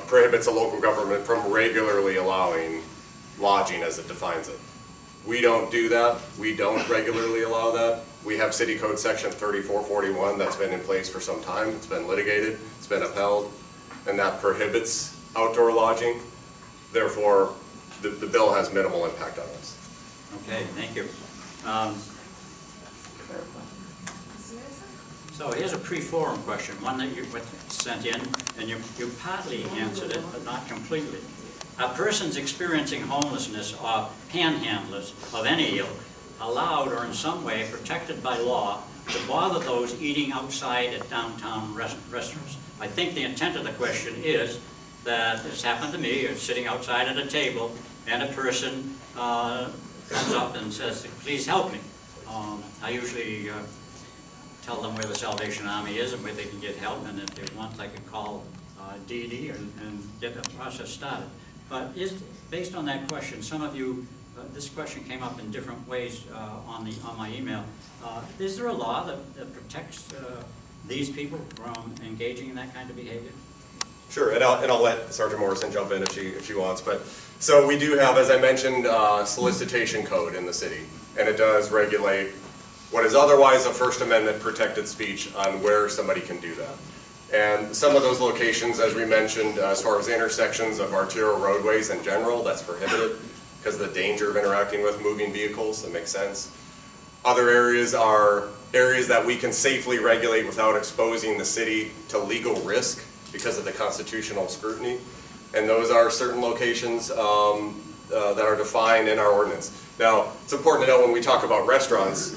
prohibits a local government from regularly allowing lodging as it defines it. We don't do that. We don't regularly allow that. We have City Code Section 3441 that's been in place for some time. It's been litigated, it's been upheld, and that prohibits outdoor lodging. Therefore, the bill has minimal impact on us. Okay, thank you. So here's a pre-forum question, one that you sent in, and you partly answered it, but not completely. Are persons experiencing homelessness or panhandlers of any ilk allowed or in some way protected by law to bother those eating outside at downtown restaurants? I think the intent of the question is that this happened to me, you're sitting outside at a table, and a person comes up and says, please help me. I usually tell them where the Salvation Army is and where they can get help, and if they want, I can call DD and get the process started. But based on that question, some of you, this question came up in different ways on my email. Is there a law that protects these people from engaging in that kind of behavior? Sure, and I'll let Sergeant Morrison jump in if she wants. But so we do have, as I mentioned, solicitation code in the city, and it does regulate what is otherwise a First Amendment protected speech on where somebody can do that. And some of those locations, as we mentioned, as far as intersections of arterial roadways in general, that's prohibited because of the danger of interacting with moving vehicles. That makes sense. Other areas are areas that we can safely regulate without exposing the city to legal risk because of the constitutional scrutiny. And those are certain locations that are defined in our ordinance. Now, it's important to know when we talk about restaurants,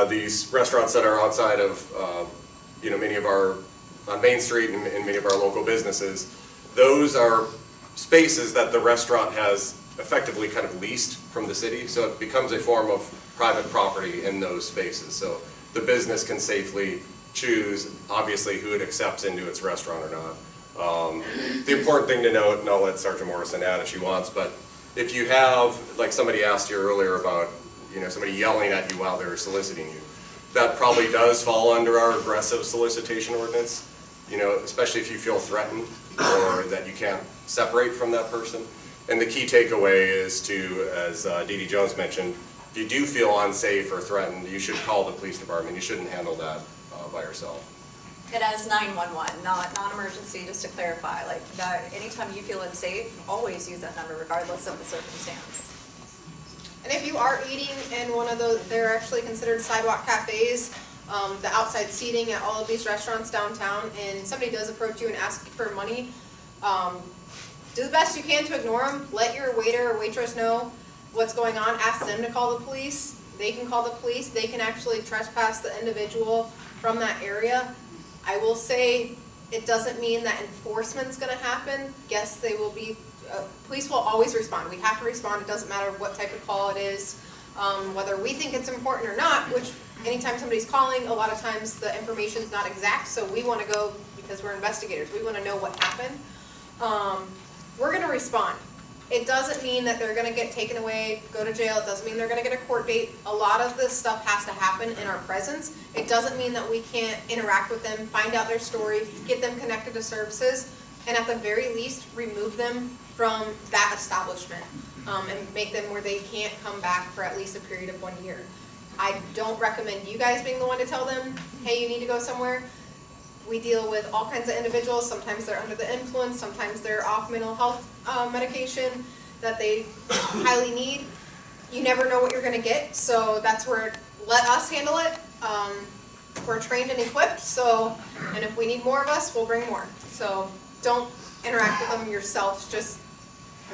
these restaurants that are outside of many of our on Main Street and many of our local businesses, those are spaces that the restaurant has effectively kind of leased from the city, so it becomes a form of private property in those spaces. So the business can safely choose, obviously, who it accepts into its restaurant or not. The important thing to note, and I'll let Sergeant Morrison add if she wants, but if you have, like somebody asked you earlier about, somebody yelling at you while they're soliciting you, that probably does fall under our aggressive solicitation ordinance, especially if you feel threatened or that you can't separate from that person. And the key takeaway is to, as Dee Dee Jones mentioned, if you do feel unsafe or threatened, you should call the police department. You shouldn't handle that by yourself. And as 911, not non-emergency, just to clarify, like that, anytime you feel unsafe, always use that number regardless of the circumstance. And if you are eating in one of those, they're actually considered sidewalk cafes, the outside seating at all of these restaurants downtown, and somebody does approach you and ask you for money, do the best you can to ignore them. Let your waiter or waitress know what's going on. Ask them to call the police. They can call the police. They can actually trespass the individual from that area. I will say it doesn't mean that enforcement's going to happen. Yes, they will be, police will always respond. We have to respond. It doesn't matter what type of call it is, whether we think it's important or not, which anytime somebody's calling, a lot of times the information's not exact, so we want to go, because we're investigators, we want to know what happened. We're going to respond. It doesn't mean that they're going to get taken away, go to jail. It doesn't mean they're going to get a court date. A lot of this stuff has to happen in our presence. It doesn't mean that we can't interact with them, find out their story, get them connected to services, and at the very least, remove them from that establishment and make them where they can't come back for at least a period of 1 year. I don't recommend you guys being the one to tell them, hey, you need to go somewhere. We deal with all kinds of individuals. Sometimes they're under the influence. Sometimes they're off mental health medication that they highly need. You never know what you're going to get, so that's where let us handle it. We're trained and equipped, so, and if we need more of us, we'll bring more. So don't interact with them yourselves. Just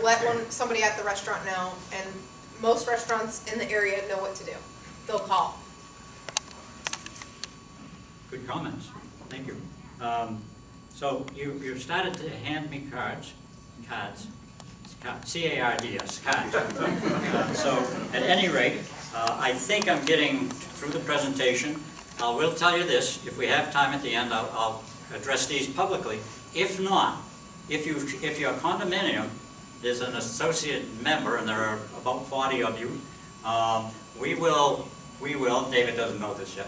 let somebody at the restaurant know, and most restaurants in the area know what to do. They'll call. Good comments. Thank you. So you started to hand me cards, C-A-R-D-S, cards. So at any rate, I think I'm getting through the presentation. I will tell you this, if we have time at the end, I'll address these publicly. If not, if your condominium is an associate member, and there are about 40 of you, we will, David doesn't know this yet,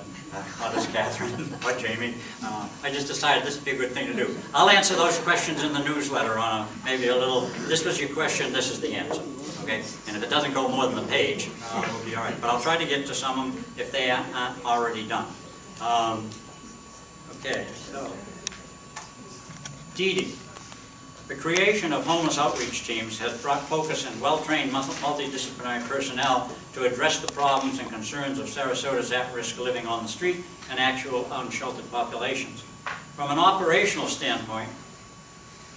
not as Catherine or Jamie. I just decided this would be a good thing to do. I'll answer those questions in the newsletter on maybe a little, this was your question, this is the answer, okay? And if it doesn't go more than a page, we'll be all right. But I'll try to get to some of them if they aren't already done. Okay, so, Dee Dee. The creation of homeless outreach teams has brought focus and well-trained multidisciplinary personnel to address the problems and concerns of Sarasota's at-risk living on the street and actual unsheltered populations. From an operational standpoint,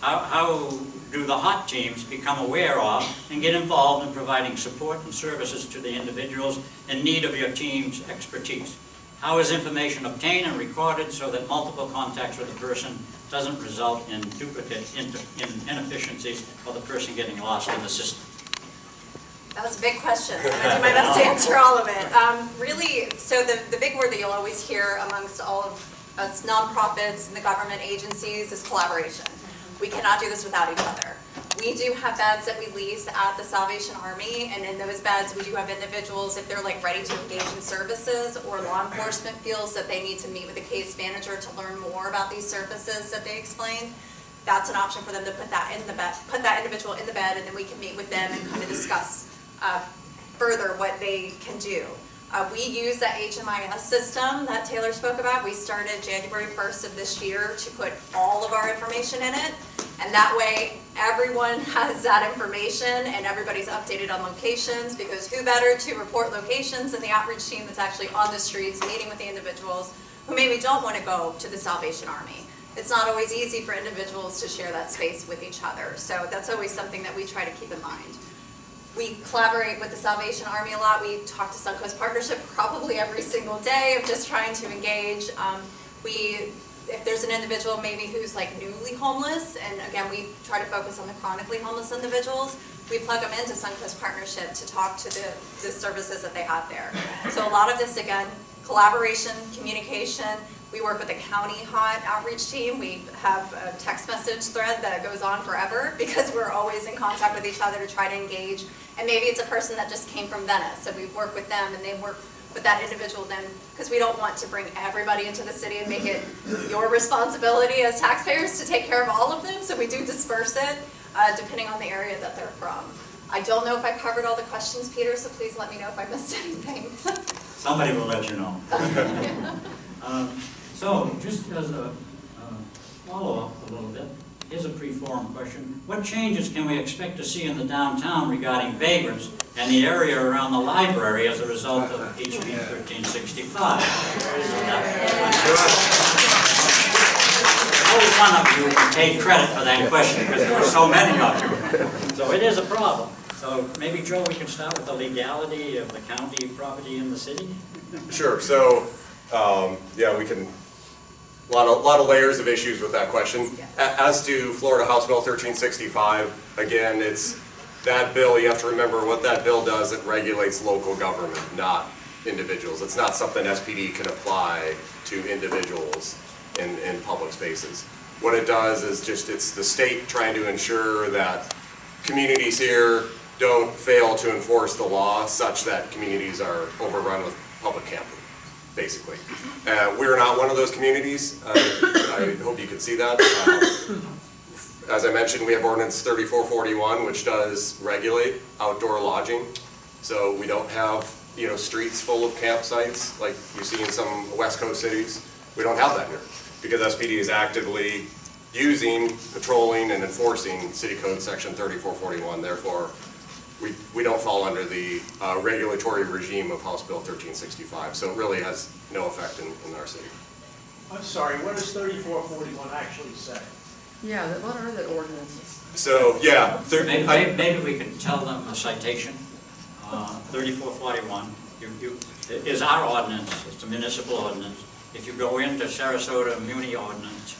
how do the HOT teams become aware of and get involved in providing support and services to the individuals in need of your team's expertise? How is information obtained and recorded so that multiple contacts with the person doesn't result in duplicate inefficiencies or the person getting lost in the system? That was a big question, so I'm going to do my best to answer all of it. Really, so the big word that you'll always hear amongst all of us nonprofits and the government agencies is collaboration. We cannot do this without each other. We do have beds that we lease at the Salvation Army, and in those beds we do have individuals, if they're like ready to engage in services or law enforcement feels that they need to meet with a case manager to learn more about these services that they explained, that's an option for them to put that in the bed, put that individual in the bed, and then we can meet with them and kind of discuss further what they can do. We use the HMIS system that Taylor spoke about. We started January 1st of this year to put all of our information in it. And that way, everyone has that information and everybody's updated on locations, because who better to report locations than the outreach team that's actually on the streets meeting with the individuals who maybe don't want to go to the Salvation Army. It's not always easy for individuals to share that space with each other. So that's always something that we try to keep in mind. We collaborate with the Salvation Army a lot. We talk to Suncoast Partnership probably every single day of just trying to engage. If there's an individual maybe who's like newly homeless, and again, we try to focus on the chronically homeless individuals, we plug them into Suncoast Partnership to talk to the services that they have there. So a lot of this, again, collaboration, communication. We work with the county HOT outreach team. We have a text message thread that goes on forever because we're always in contact with each other to try to engage. And maybe it's a person that just came from Venice, so we work with them and they work with that individual then, because we don't want to bring everybody into the city and make it your responsibility as taxpayers to take care of all of them, so we do disperse it. depending on the area that they're from. I don't know if I covered all the questions, Peter, so please let me know if I missed anything. Somebody will let you know. So, just as a follow-up a little bit, here's a free-form question. What changes can we expect to see in the downtown regarding vagrants and the area around the library as a result of HB 1365? Only one of you can take credit for that question because there were so many of you. So it is a problem. So maybe, Joe, we can start with the legality of the county property in the city? Sure. So, yeah, we can. A lot of layers of issues with that question. As to Florida House Bill 1365, again, it's that bill. You have to remember what that bill does. It regulates local government, not individuals. It's not something SPD can apply to individuals in public spaces. What it does is just it's the state trying to ensure that communities here don't fail to enforce the law such that communities are overrun with public camping, basically. We're not one of those communities. I hope you can see that. As I mentioned, we have ordinance 3441, which does regulate outdoor lodging. So we don't have, streets full of campsites like you see in some West Coast cities. We don't have that here because SPD is actively using, patrolling, and enforcing City Code Section 3441. Therefore, we don't fall under the regulatory regime of House Bill 1365. So it really has no effect in our city. I'm sorry, what does 3441 actually say? Yeah, what are the ordinances? So, yeah. Maybe we could tell them a citation. 3441 is our ordinance. It's a municipal ordinance. If you go into Sarasota Muni Ordinance,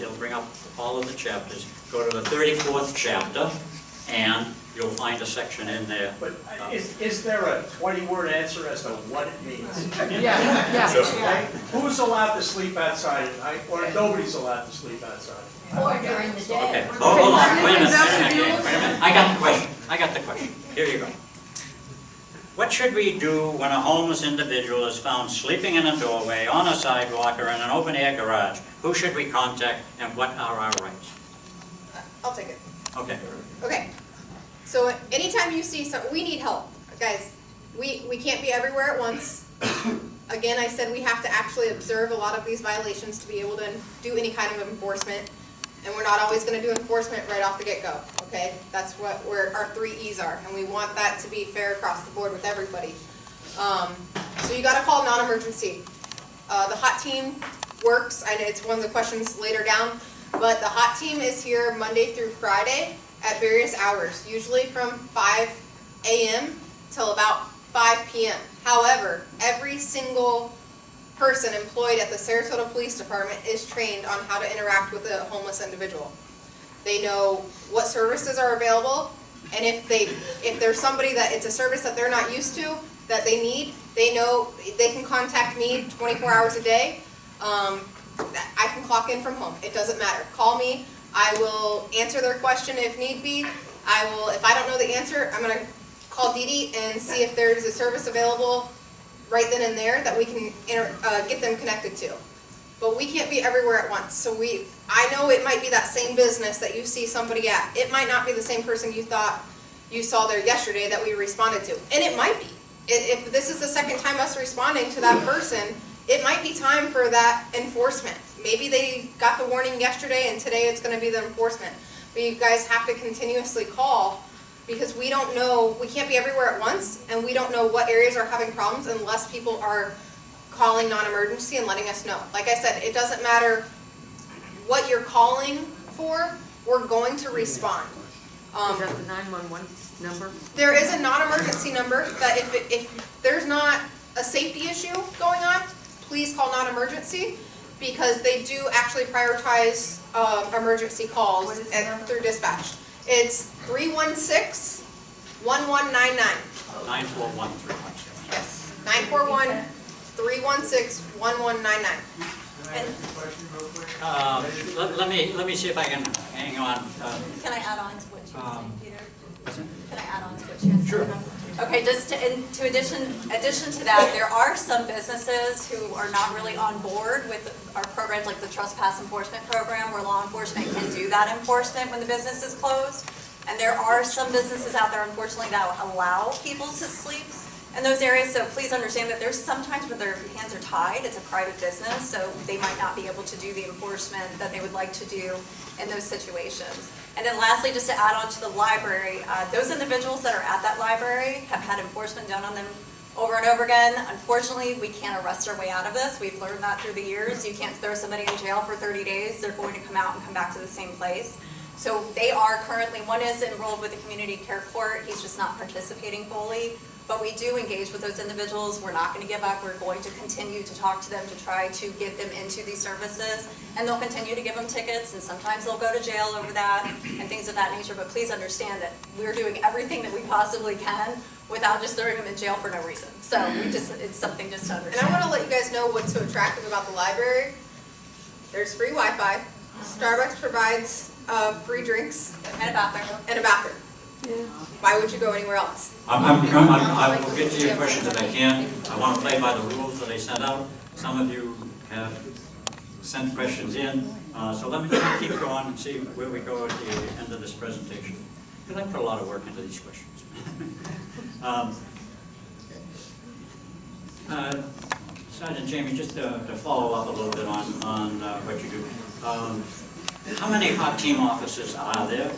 it'll bring up all of the chapters. Go to the 34th chapter, and you'll find a section in there. But is there a 20-word answer as to what it means? Yeah. Who's allowed to sleep outside, or nobody's allowed to sleep outside? Or during the day. Okay, hold on, wait a minute. I got the question. Here you go. What should we do when a homeless individual is found sleeping in a doorway, on a sidewalk, or in an open-air garage? Who should we contact, and what are our rights? I'll take it. Okay. Okay. So anytime you see we need help, guys. We can't be everywhere at once. Again, I said we have to actually observe a lot of these violations to be able to do any kind of enforcement. And we're not always going to do enforcement right off the get-go, okay? That's what our 3 E's are, and we want that to be fair across the board with everybody. So you got to call non-emergency. The hot team works. I know it's one of the questions later down, but the hot team is here Monday through Friday at various hours, usually from 5 a.m. till about 5 p.m. However, every single person employed at the Sarasota Police Department is trained on how to interact with a homeless individual. They know what services are available, and if there's somebody that it's a service that they're not used to, that they need, they know they can contact me 24 hours a day. I can clock in from home. It doesn't matter. Call me. I will answer their question if need be. If I don't know the answer, I'm going to call Dee Dee and see if there's a service available right then and there that we can get them connected to. But we can't be everywhere at once. So I know it might be that same business that you see somebody at. It might not be the same person you thought you saw there yesterday that we responded to. And it might be. If this is the second time us responding to that person, it might be time for that enforcement. Maybe they got the warning yesterday and today it's going to be the enforcement. But you guys have to continuously call because we don't know, we can't be everywhere at once, and we don't know what areas are having problems unless people are calling non-emergency and letting us know. Like I said, it doesn't matter what you're calling for, we're going to respond. Is that the 911 number? There is a non-emergency number that if there's not a safety issue going on, please call non-emergency because they do actually prioritize emergency calls through dispatch. It's 316-1199. 941-316. Yes, 941-316-1199. Let me see if I can hang on. Can I add on to what you were saying, Peter? What's that? Can I add on to what you were saying? Sure. Okay, just to addition to that, there are some businesses who are not really on board with our programs like the trespass enforcement program, where law enforcement can do that enforcement when the business is closed. And there are some businesses out there, unfortunately, that allow people to sleep in those areas. So please understand that there's sometimes where their hands are tied. It's a private business, so they might not be able to do the enforcement that they would like to do in those situations. And then lastly, just to add on to the library, those individuals that are at that library have had enforcement done on them over and over again. Unfortunately, we can't arrest our way out of this. We've learned that through the years. You can't throw somebody in jail for 30 days. They're going to come out and come back to the same place. So they are currently, one is enrolled with the community care court. He's just not participating fully. But we do engage with those individuals. We're not going to give up. We're going to continue to talk to them to try to get them into these services. And they'll continue to give them tickets, and sometimes they'll go to jail over that and things of that nature. But please understand that we're doing everything that we possibly can without just throwing them in jail for no reason. So it's something just to understand. And I want to let you guys know what's so attractive about the library. There's free Wi-Fi. Starbucks provides free drinks. And a bathroom. And a bathroom. Why would you go anywhere else? I will get to your questions if I can. I want to play by the rules that I sent out. Some of you have sent questions in, so let me keep going and see where we go at the end of this presentation. Because I put a lot of work into these questions. Sergeant Jamie, just to follow up a little bit on what you do. How many hot team officers are there?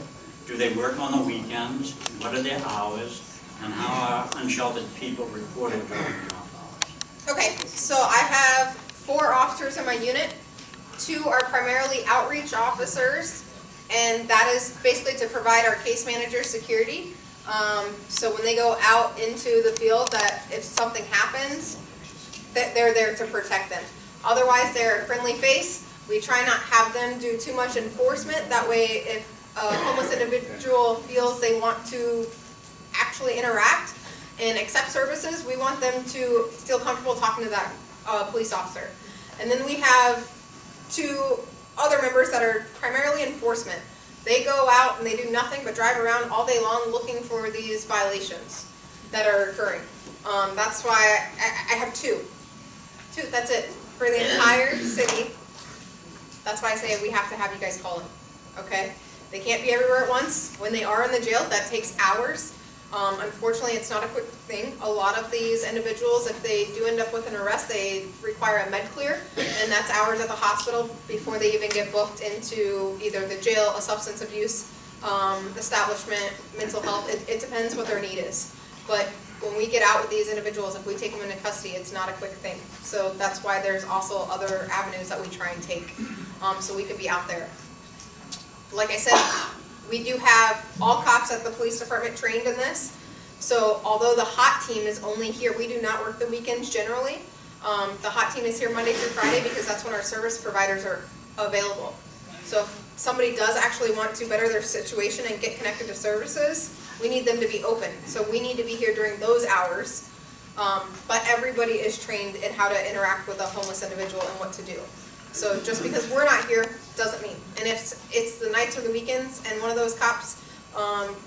Do they work on the weekends? What are their hours? And how are unsheltered people reported during the off hours? Okay, so I have 4 officers in my unit. 2 are primarily outreach officers, and that is basically to provide our case manager security. So when they go out into the field, that if something happens, that they're there to protect them. Otherwise, they're a friendly face. We try not have them do too much enforcement. That way, if a homeless individual feels they want to actually interact and accept services, we want them to feel comfortable talking to that police officer. And then we have 2 other members that are primarily enforcement. They go out and they do nothing but drive around all day long looking for these violations that are occurring. That's why I have 2. That's it for the entire city. That's why I say we have to have you guys call them, okay? They can't be everywhere at once. When they are in the jail, that takes hours. Unfortunately, it's not a quick thing. A lot of these individuals, if they do end up with an arrest, they require a med clear, and that's hours at the hospital before they even get booked into either the jail, a substance abuse establishment, mental health. It depends what their need is. But when we get out with these individuals, if we take them into custody, it's not a quick thing. So that's why there's also other avenues that we try and take so we can be out there. Like I said, we do have all cops at the police department trained in this. So although the hot team is only here, we do not work the weekends generally. The hot team is here Monday through Friday because that's when our service providers are available. So if somebody does actually want to better their situation and get connected to services, we need them to be open. So we need to be here during those hours. But everybody is trained in how to interact with a homeless individual and what to do. So just because we're not here doesn't mean. And if it's the nights or the weekends and one of those cops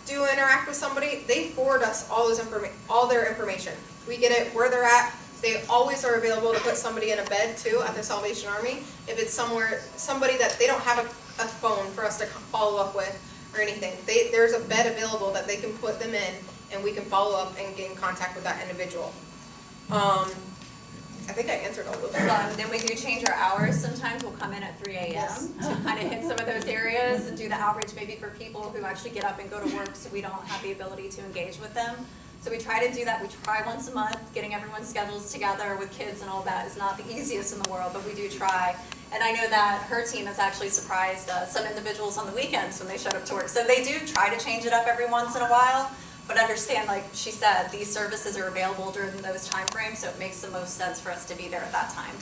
do interact with somebody, they forward us all their information. We get it where they're at. They always are available to put somebody in a bed too at the Salvation Army. If it's somebody that they don't have a phone for us to follow up with or anything, there's a bed available that they can put them in, and we can follow up and get in contact with that individual. I think I answered all those. Then we do change our hours. Sometimes we'll come in at 3 a.m. to kind of hit some of those areas and do the outreach maybe for people who actually get up and go to work, so we don't have the ability to engage with them. So we try to do that. We try once a month. Getting everyone's schedules together with kids and all that is not the easiest in the world, but we do try. And I know that her team has actually surprised some individuals on the weekends when they showed up to work. So they do try to change it up every once in a while. But understand, like she said, these services are available during those time frames, so it makes the most sense for us to be there at that time.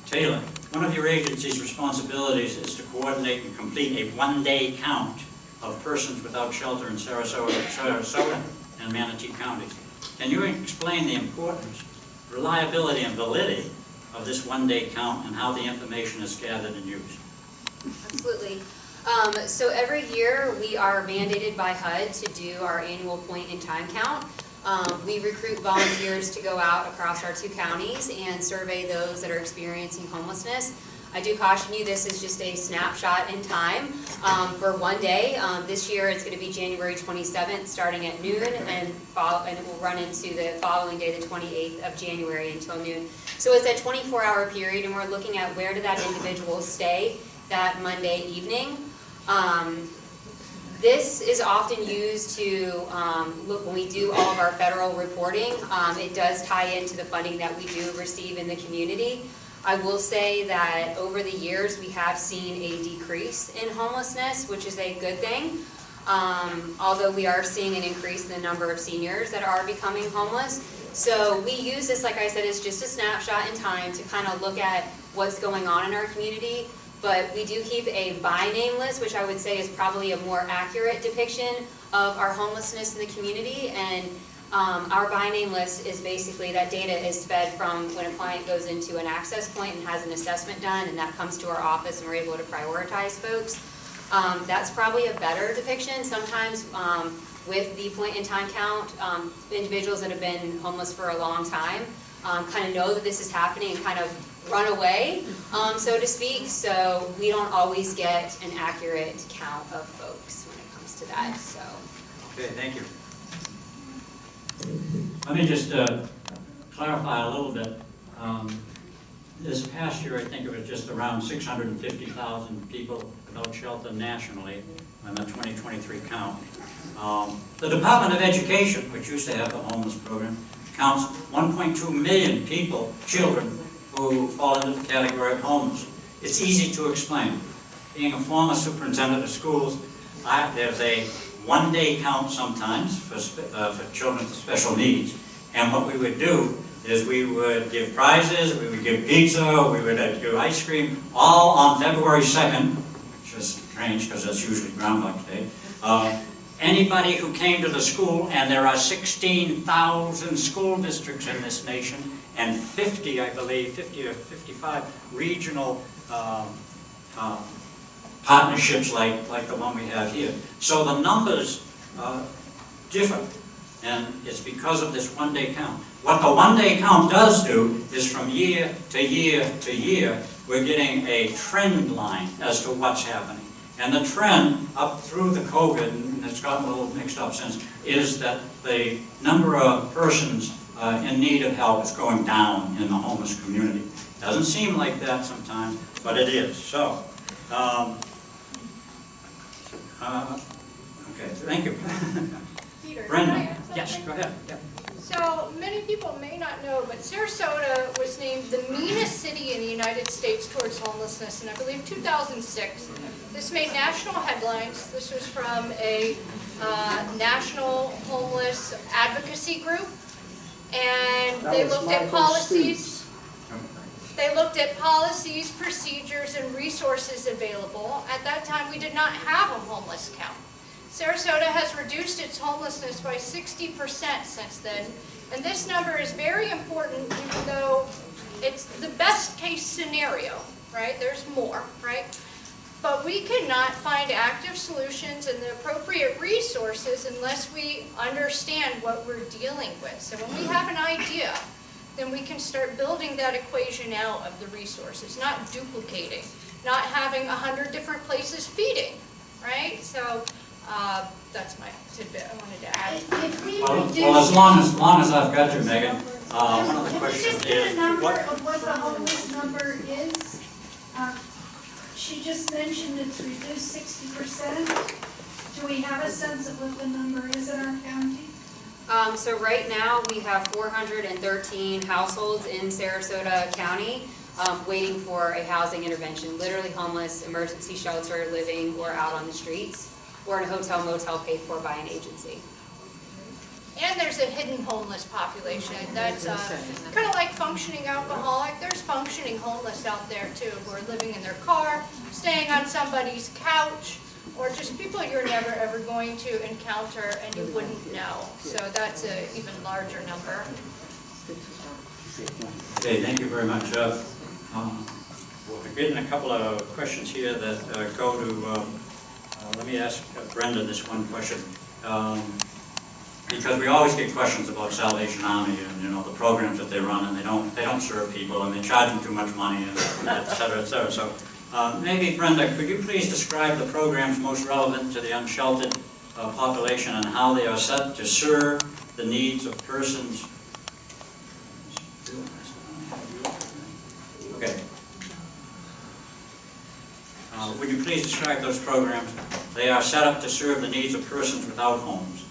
Taylor, one of your agency's responsibilities is to coordinate and complete a one-day count of persons without shelter in Sarasota and Manatee counties. Can you explain the importance, reliability, and validity of this one-day count and how the information is gathered and used? Absolutely. So every year, we are mandated by HUD to do our annual point in time count. We recruit volunteers to go out across our 2 counties and survey those that are experiencing homelessness. I do caution you, this is just a snapshot in time for one day. This year, it's going to be January 27th, starting at noon, and it will run into the following day, the 28th of January, until noon. So it's a 24-hour period, and we're looking at where did that individual stay that Monday evening. This is often used to look when we do all of our federal reporting. It does tie into the funding that we do receive in the community. I will say that over the years we have seen a decrease in homelessness, which is a good thing. Although we are seeing an increase in the number of seniors that are becoming homeless. So we use this, like I said, as just a snapshot in time to kind of look at what's going on in our community. But we do keep a by name list, which I would say is probably a more accurate depiction of our homelessness in the community. And our by name list is basically that data is fed from when a client goes into an access point and has an assessment done, and that comes to our office and we're able to prioritize folks. That's probably a better depiction. Sometimes with the point in time count, individuals that have been homeless for a long time kind of know that this is happening and kind of run away, so to speak, so we don't always get an accurate count of folks when it comes to that, so. Okay, thank you. Let me just clarify a little bit. This past year, I think it was just around 650,000 people without shelter nationally on the 2023 count. The Department of Education, which used to have the homeless program, counts 1.2 million people, children, who fall into the category of homeless. It's easy to explain. Being a former superintendent of schools, there's a one-day count sometimes for children with special needs. And what we would do is we would give prizes, we would give pizza, we would do ice cream, all on February 2nd, which is strange because that's usually Groundhog Day. Anybody who came to the school, and there are 16,000 school districts in this nation, and 50, I believe, 50 or 55 regional partnerships like the one we have here. So the numbers differ, and it's because of this one-day count. What the one-day count does do is from year to year to year, we're getting a trend line as to what's happening. And the trend up through the COVID, and it's gotten a little mixed up since, is that the number of persons in need of help is going down in the homeless community. Doesn't seem like that sometimes, but it is. So, okay, thank you. Peter, Brenda, can I add something? yes, go ahead. Yeah. So, many people may not know, but Sarasota was named the meanest city in the United States towards homelessness in, I believe, 2006. This made national headlines. This was from a national homeless advocacy group. And they looked at policies. They looked at policies, procedures, and resources available. At that time, we did not have a homeless count. Sarasota has reduced its homelessness by 60% since then. And this number is very important, even though it's the best case scenario, right? There's more, right? But we cannot find active solutions and the appropriate resources unless we understand what we're dealing with. So when we have an idea, then we can start building that equation out of the resources, not duplicating, not having 100 different places feeding, right? So that's my tidbit I wanted to add. Well, as long as I've got you, Megan, one of the questions is, what the homeless number is? She just mentioned it's reduced 60%. Do we have a sense of what the number is in our county? So right now we have 413 households in Sarasota County waiting for a housing intervention, literally homeless, emergency shelter, living, or out on the streets, or in a hotel, motel paid for by an agency. And there's a hidden homeless population. That's kind of like functioning alcoholic. There's functioning homeless out there too, who are living in their car, staying on somebody's couch, or just people you're never ever going to encounter and you wouldn't know. So that's an even larger number. okay, thank you very much. We're getting a couple of questions here that go to Let me ask Brenda this one question. Because we always get questions about Salvation Army and, you know, the programs that they run, and they don't serve people, and they charge them too much money, and et cetera, et cetera. So maybe, Brenda, could you please describe the programs most relevant to the unsheltered population and how they are set to serve the needs of persons? Okay. Would you please describe those programs? They are set up to serve the needs of persons without homes.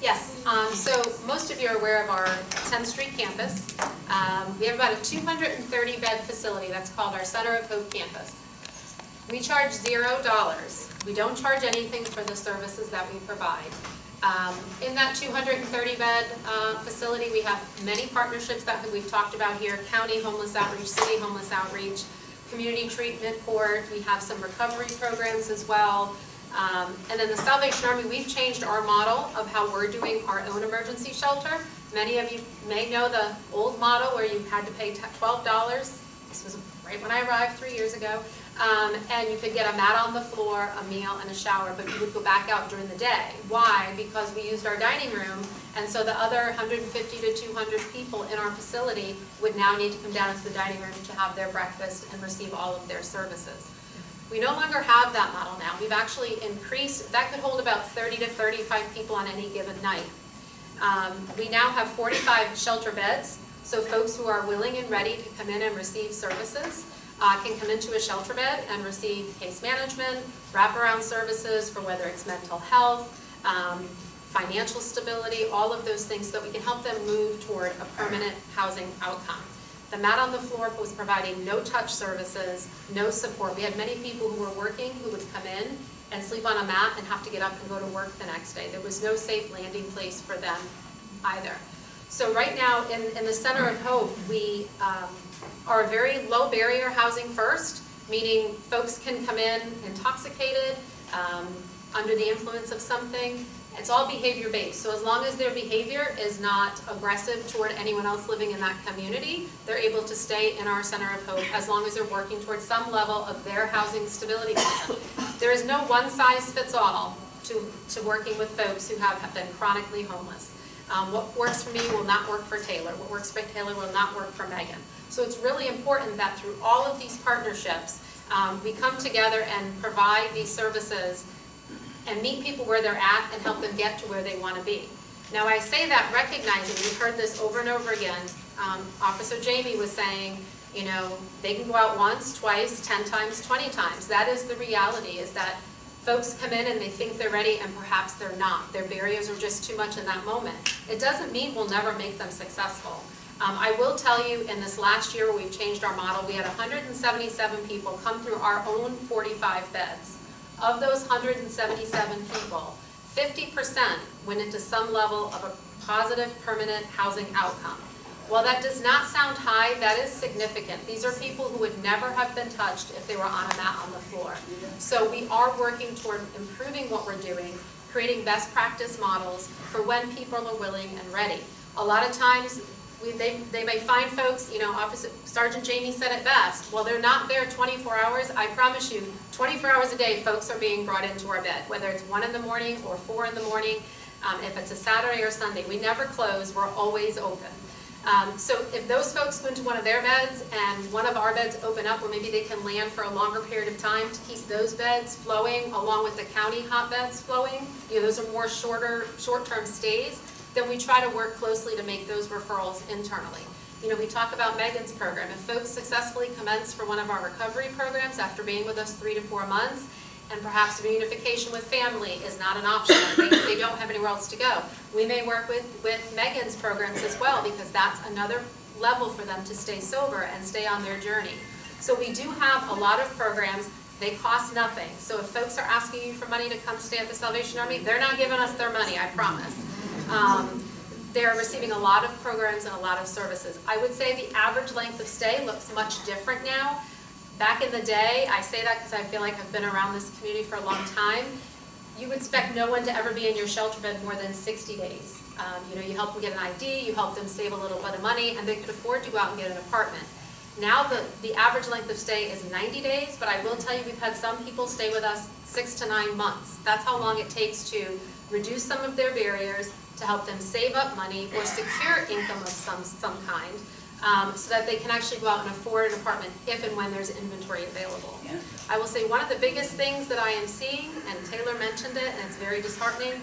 Yes, so most of you are aware of our 10th Street campus. We have about a 230-bed facility that's called our Center of Hope campus. We charge $0. We don't charge anything for the services that we provide. In that 230-bed facility, we have many partnerships that we've talked about here: county homeless outreach, city homeless outreach, community treatment court. We have some recovery programs as well. And then the Salvation Army, we've changed our model of how we're doing our own emergency shelter. Many of you may know the old model where you had to pay $12. This was right when I arrived 3 years ago. And you could get a mat on the floor, a meal, and a shower, but you would go back out during the day. Why? Because we used our dining room, and so the other 150 to 200 people in our facility would now need to come down to the dining room to have their breakfast and receive all of their services. We no longer have that model now. We've actually increased, that could hold about 30 to 35 people on any given night. We now have 45 shelter beds, so folks who are willing and ready to come in and receive services can come into a shelter bed and receive case management, wraparound services for whether it's mental health, financial stability, all of those things, so that we can help them move toward a permanent housing outcome. The mat on the floor was providing no-touch services, no support. We had many people who were working who would come in and sleep on a mat and have to get up and go to work the next day. There was no safe landing place for them either. So right now in the Center of Hope, we are very low barrier housing first, meaning folks can come in intoxicated, under the influence of something. It's all behavior based, so as long as their behavior is not aggressive toward anyone else living in that community, they're able to stay in our Center of Hope as long as they're working towards some level of their housing stability plan. There is no one size fits all to working with folks who have been chronically homeless. What works for me will not work for Taylor. What works for Taylor will not work for Megan. So it's really important that through all of these partnerships, we come together and provide these services and meet people where they're at and help them get to where they want to be. Now I say that recognizing, we've heard this over and over again, Officer Jamie was saying, you know, they can go out once, twice, 10 times, 20 times. That is the reality, is that folks come in and they think they're ready and perhaps they're not. Their barriers are just too much in that moment. It doesn't mean we'll never make them successful. I will tell you, in this last year where we've changed our model, we had 177 people come through our own 45 beds. Of those 177 people, 50% went into some level of a positive permanent housing outcome. While that does not sound high, that is significant. These are people who would never have been touched if they were on a mat on the floor. So we are working toward improving what we're doing, creating best practice models for when people are willing and ready. A lot of times, they may find folks, you know, Sergeant Jamie said it best, well, they're not there 24 hours. I promise you, 24 hours a day, folks are being brought into our bed, whether it's 1 in the morning or 4 in the morning, if it's a Saturday or Sunday. We never close, we're always open. So if those folks go into one of their beds and one of our beds open up where maybe they can land for a longer period of time to keep those beds flowing along with the county hot beds flowing, you know, those are more short-term stays, then we try to work closely to make those referrals internally. You know, we talk about Megan's program. If folks successfully commence for one of our recovery programs after being with us 3 to 4 months, and perhaps reunification with family is not an option, they don't have anywhere else to go, we may work with Megan's programs as well, because that's another level for them to stay sober and stay on their journey. So we do have a lot of programs. They cost nothing. So if folks are asking you for money to come stay at the Salvation Army, they're not giving us their money, I promise. They're receiving a lot of programs and a lot of services. I would say the average length of stay looks much different now. Back in the day, I say that because I feel like I've been around this community for a long time, you would expect no one to ever be in your shelter bed more than 60 days. You know, you help them get an ID, you help them save a little bit of money, and they could afford to go out and get an apartment. Now the average length of stay is 90 days, but I will tell you we've had some people stay with us 6 to 9 months. That's how long it takes to reduce some of their barriers, to help them save up money or secure income of some kind, so that they can actually go out and afford an apartment if and when there's inventory available. I will say one of the biggest things that I am seeing, and Taylor mentioned it, and it's very disheartening,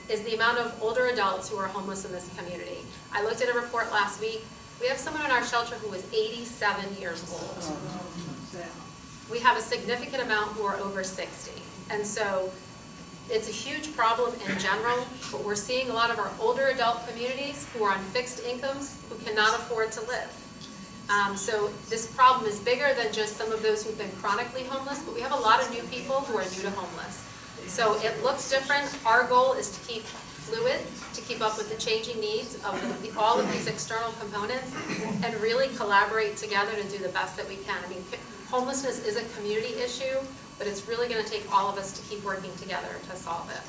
is the amount of older adults who are homeless in this community. I looked at a report last week. We have someone in our shelter who was 87 years old. We have a significant amount who are over 60. And so it's a huge problem in general, but we're seeing a lot of our older adult communities who are on fixed incomes who cannot afford to live. So this problem is bigger than just some of those who've been chronically homeless, but we have a lot of new people who are new to homeless. So it looks different. Our goal is to keep fluid, to keep up with the changing needs of all of these external components, and really collaborate together to do the best that we can. I mean, homelessness is a community issue, but it's really going to take all of us to keep working together to solve it.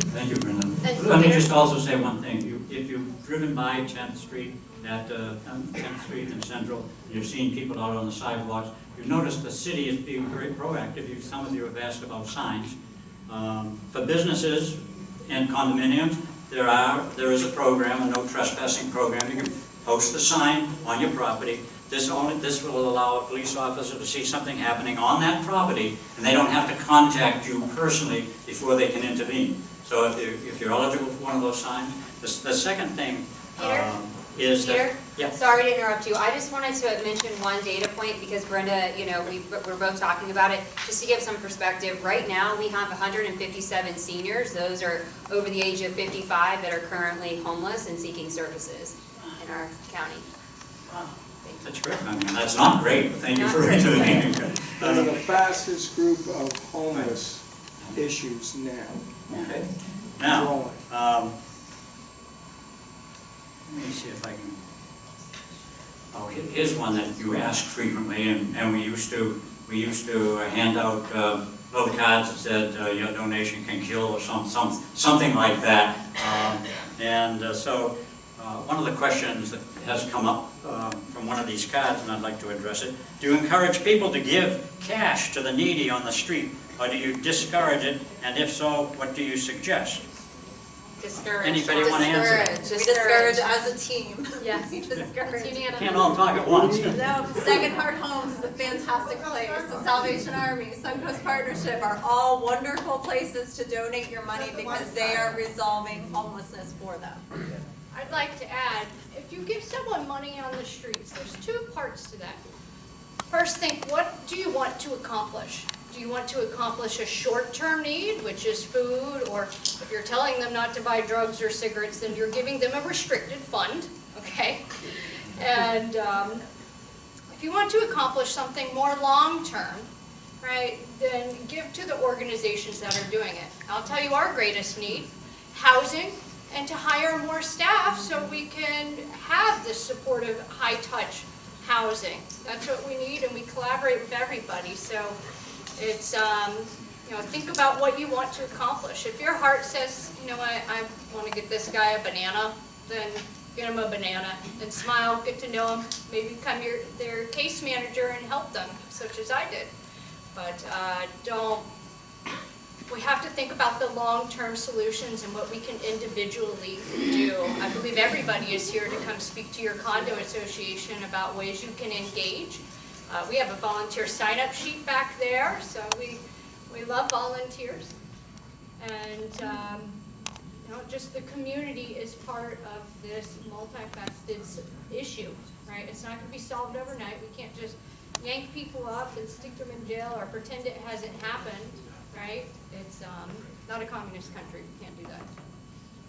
Thank you, Brenda. Let me just also say one thing. If you've driven by 10th Street, at 10th Street and Central, you've seen people out on the sidewalks, you've noticed the city is being very proactive. Some of you have asked about signs. For businesses and condominiums, there is a program, a no trespassing program. You can post a sign on your property. This will allow a police officer to see something happening on that property, and they don't have to contact you personally before they can intervene. So if you're eligible for one of those signs, the second thing is that... Yeah. Sorry to interrupt you. I just wanted to mention one data point because Brenda, we're both talking about it. Just to give some perspective, right now we have 157 seniors. Those are over the age of 55 that are currently homeless and seeking services in our county. Wow. That's great. I mean, that's not great, but thank you for intervening. They're the fastest group of homeless issues now. Okay. Now, let me see if I can... Oh, here's one that you ask frequently, and we used to hand out little cards that said your donation can kill or something like that. So one of the questions that has come up from one of these cards, and I'd like to address it: do you encourage people to give cash to the needy on the street, or do you discourage it? And if so, what do you suggest? Discourage. Anybody want to answer? We discourage as a team. Yes. Discourage. Can't all talk at once. No, Second Heart Homes is a fantastic place. The Salvation Army, Suncoast Partnership are all wonderful places to donate your money because they are resolving homelessness for them. I'd like to add, if you give someone money on the streets, there's two parts to that. First, think, what do you want to accomplish? Do you want to accomplish a short-term need, which is food, or if you're telling them not to buy drugs or cigarettes, then you're giving them a restricted fund, okay? And if you want to accomplish something more long-term, right, then give to the organizations that are doing it. I'll tell you our greatest need: housing, and to hire more staff so we can have this supportive, high-touch housing. That's what we need, and we collaborate with everybody. So it's, think about what you want to accomplish. If your heart says, you know what, I want to get this guy a banana, then get him a banana, and smile, get to know him, maybe become their case manager and help them, such as I did. But we have to think about the long-term solutions and what we can individually do. I believe everybody is here to come speak to your condo association about ways you can engage. We have a volunteer sign-up sheet back there, so we love volunteers. And just the community is part of this multifaceted issue, right? It's not going to be solved overnight. We can't just yank people up and stick them in jail or pretend it hasn't happened, right? It's not a communist country. We can't do that.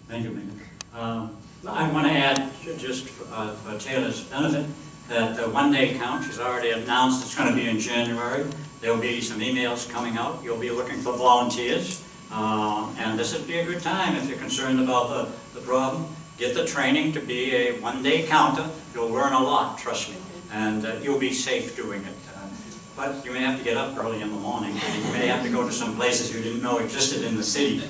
Thank you, Megan. I want to add, just for Taylor's benefit, that the one-day count, she's already announced it's going to be in January. There will be some emails coming out. You'll be looking for volunteers. And this would be a good time if you're concerned about the problem. Get the training to be a one-day counter. You'll learn a lot, trust me. And you'll be safe doing it. But you may have to get up early in the morning. You may have to go to some places you didn't know existed in the city.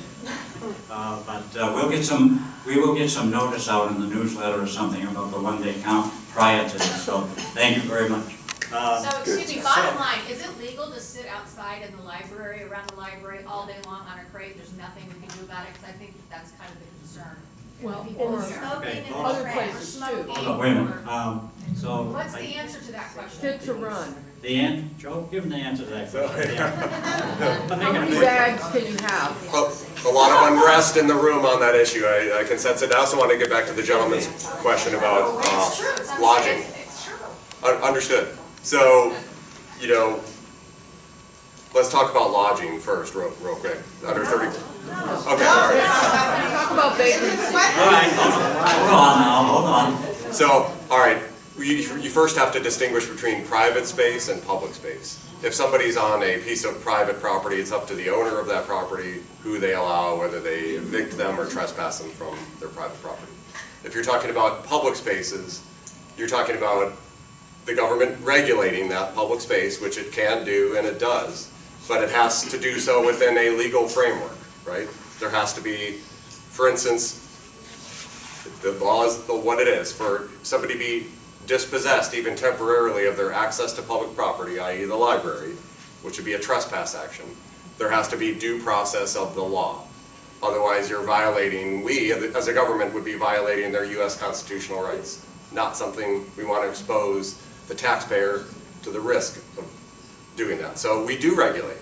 We will get some notice out in the newsletter or something about the one-day count prior to this. So thank you very much. So, excuse me, bottom line, is it legal to sit outside in the library, around the library, all day long on a crate? There's nothing we can do about it, because I think that's kind of the concern. Well, People or here. Okay, other places too. Hold on, wait a minute. So. What's the answer to that question? Fit to run. Joe, give him the answer to that So, question. How many bags can you have? Well, a lot of unrest in the room on that issue. I can sense it. I also want to get back to the gentleman's question about lodging. It's true. Understood. So, you know, let's talk about lodging first, real quick. Under 30. Okay, all right. Talk about vagrancy. All right, hold on. So, all right, you first have to distinguish between private space and public space. If somebody's on a piece of private property, it's up to the owner of that property who they allow, whether they evict them or trespass them from their private property. If you're talking about public spaces, you're talking about the government regulating that public space, which it can do and it does, but it has to do so within a legal framework, right? There has to be, for instance, the law is what it is. For somebody to be dispossessed even temporarily of their access to public property, i.e. the library, which would be a trespass action, there has to be due process of the law. Otherwise you're violating, we as a government would be violating their U.S. constitutional rights. Not something we want to expose the taxpayer to the risk of doing that. So we do regulate.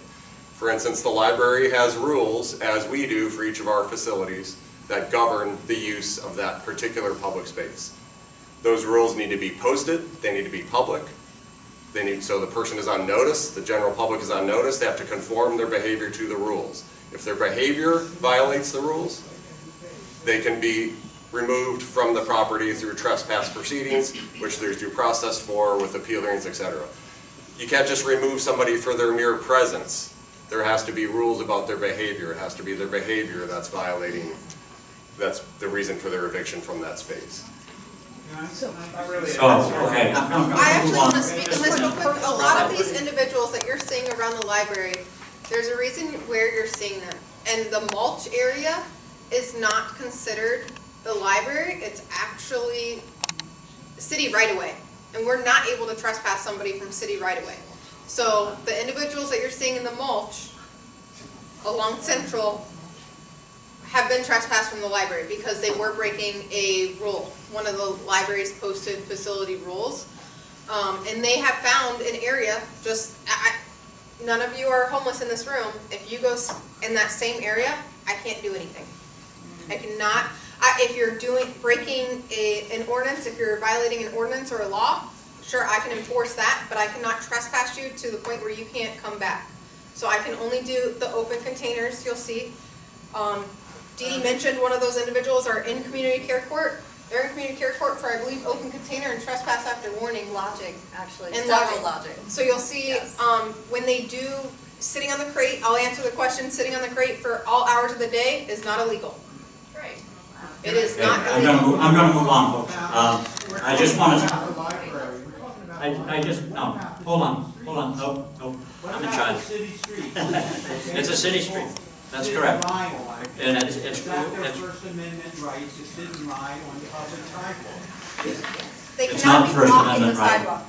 For instance, the library has rules, as we do for each of our facilities, that govern the use of that particular public space. Those rules need to be posted, they need to be public, so the person is on notice, the general public is on notice, they have to conform their behavior to the rules. If their behavior violates the rules, they can be removed from the property through trespass proceedings, which there's due process for with appeal hearings, etc. You can't just remove somebody for their mere presence. There has to be rules about their behavior. It has to be their behavior that's violating, that's the reason for their eviction from that space. Okay. I actually want to speak on this real quick. A lot of these individuals that you're seeing around the library, there's a reason where you're seeing them. And the mulch area is not considered the library, it's actually city right-of-way. And we're not able to trespass somebody from city right-of-way. So the individuals that you're seeing in the mulch along Central have been trespassed from the library because they were breaking a rule, one of the library's posted facility rules. And they have found an area, none of you are homeless in this room. If you go in that same area, I can't do anything. I cannot, if you're breaking an ordinance, if you're violating an ordinance or a law, sure, I can enforce that, but I cannot trespass you to the point where you can't come back. So I can only do the open containers, you'll see. Dee Dee mentioned one of those individuals are in community care court. They're in community care court for, I believe, open container and trespass after warning. Lodging, actually, And several lodging. So you'll see, Yes. when they do sitting on the crate, I'll answer the question, sitting on the crate for all hours of the day is not illegal. Great. It is Okay, not I'm illegal. gonna move on, folks. I just want to, hold on, no, I'm in charge. City street. It's a city street, that's correct. And it's First Amendment right to sit and ride on the public sidewalk. They It's cannot not be First blocking the Amendment right. sidewalk.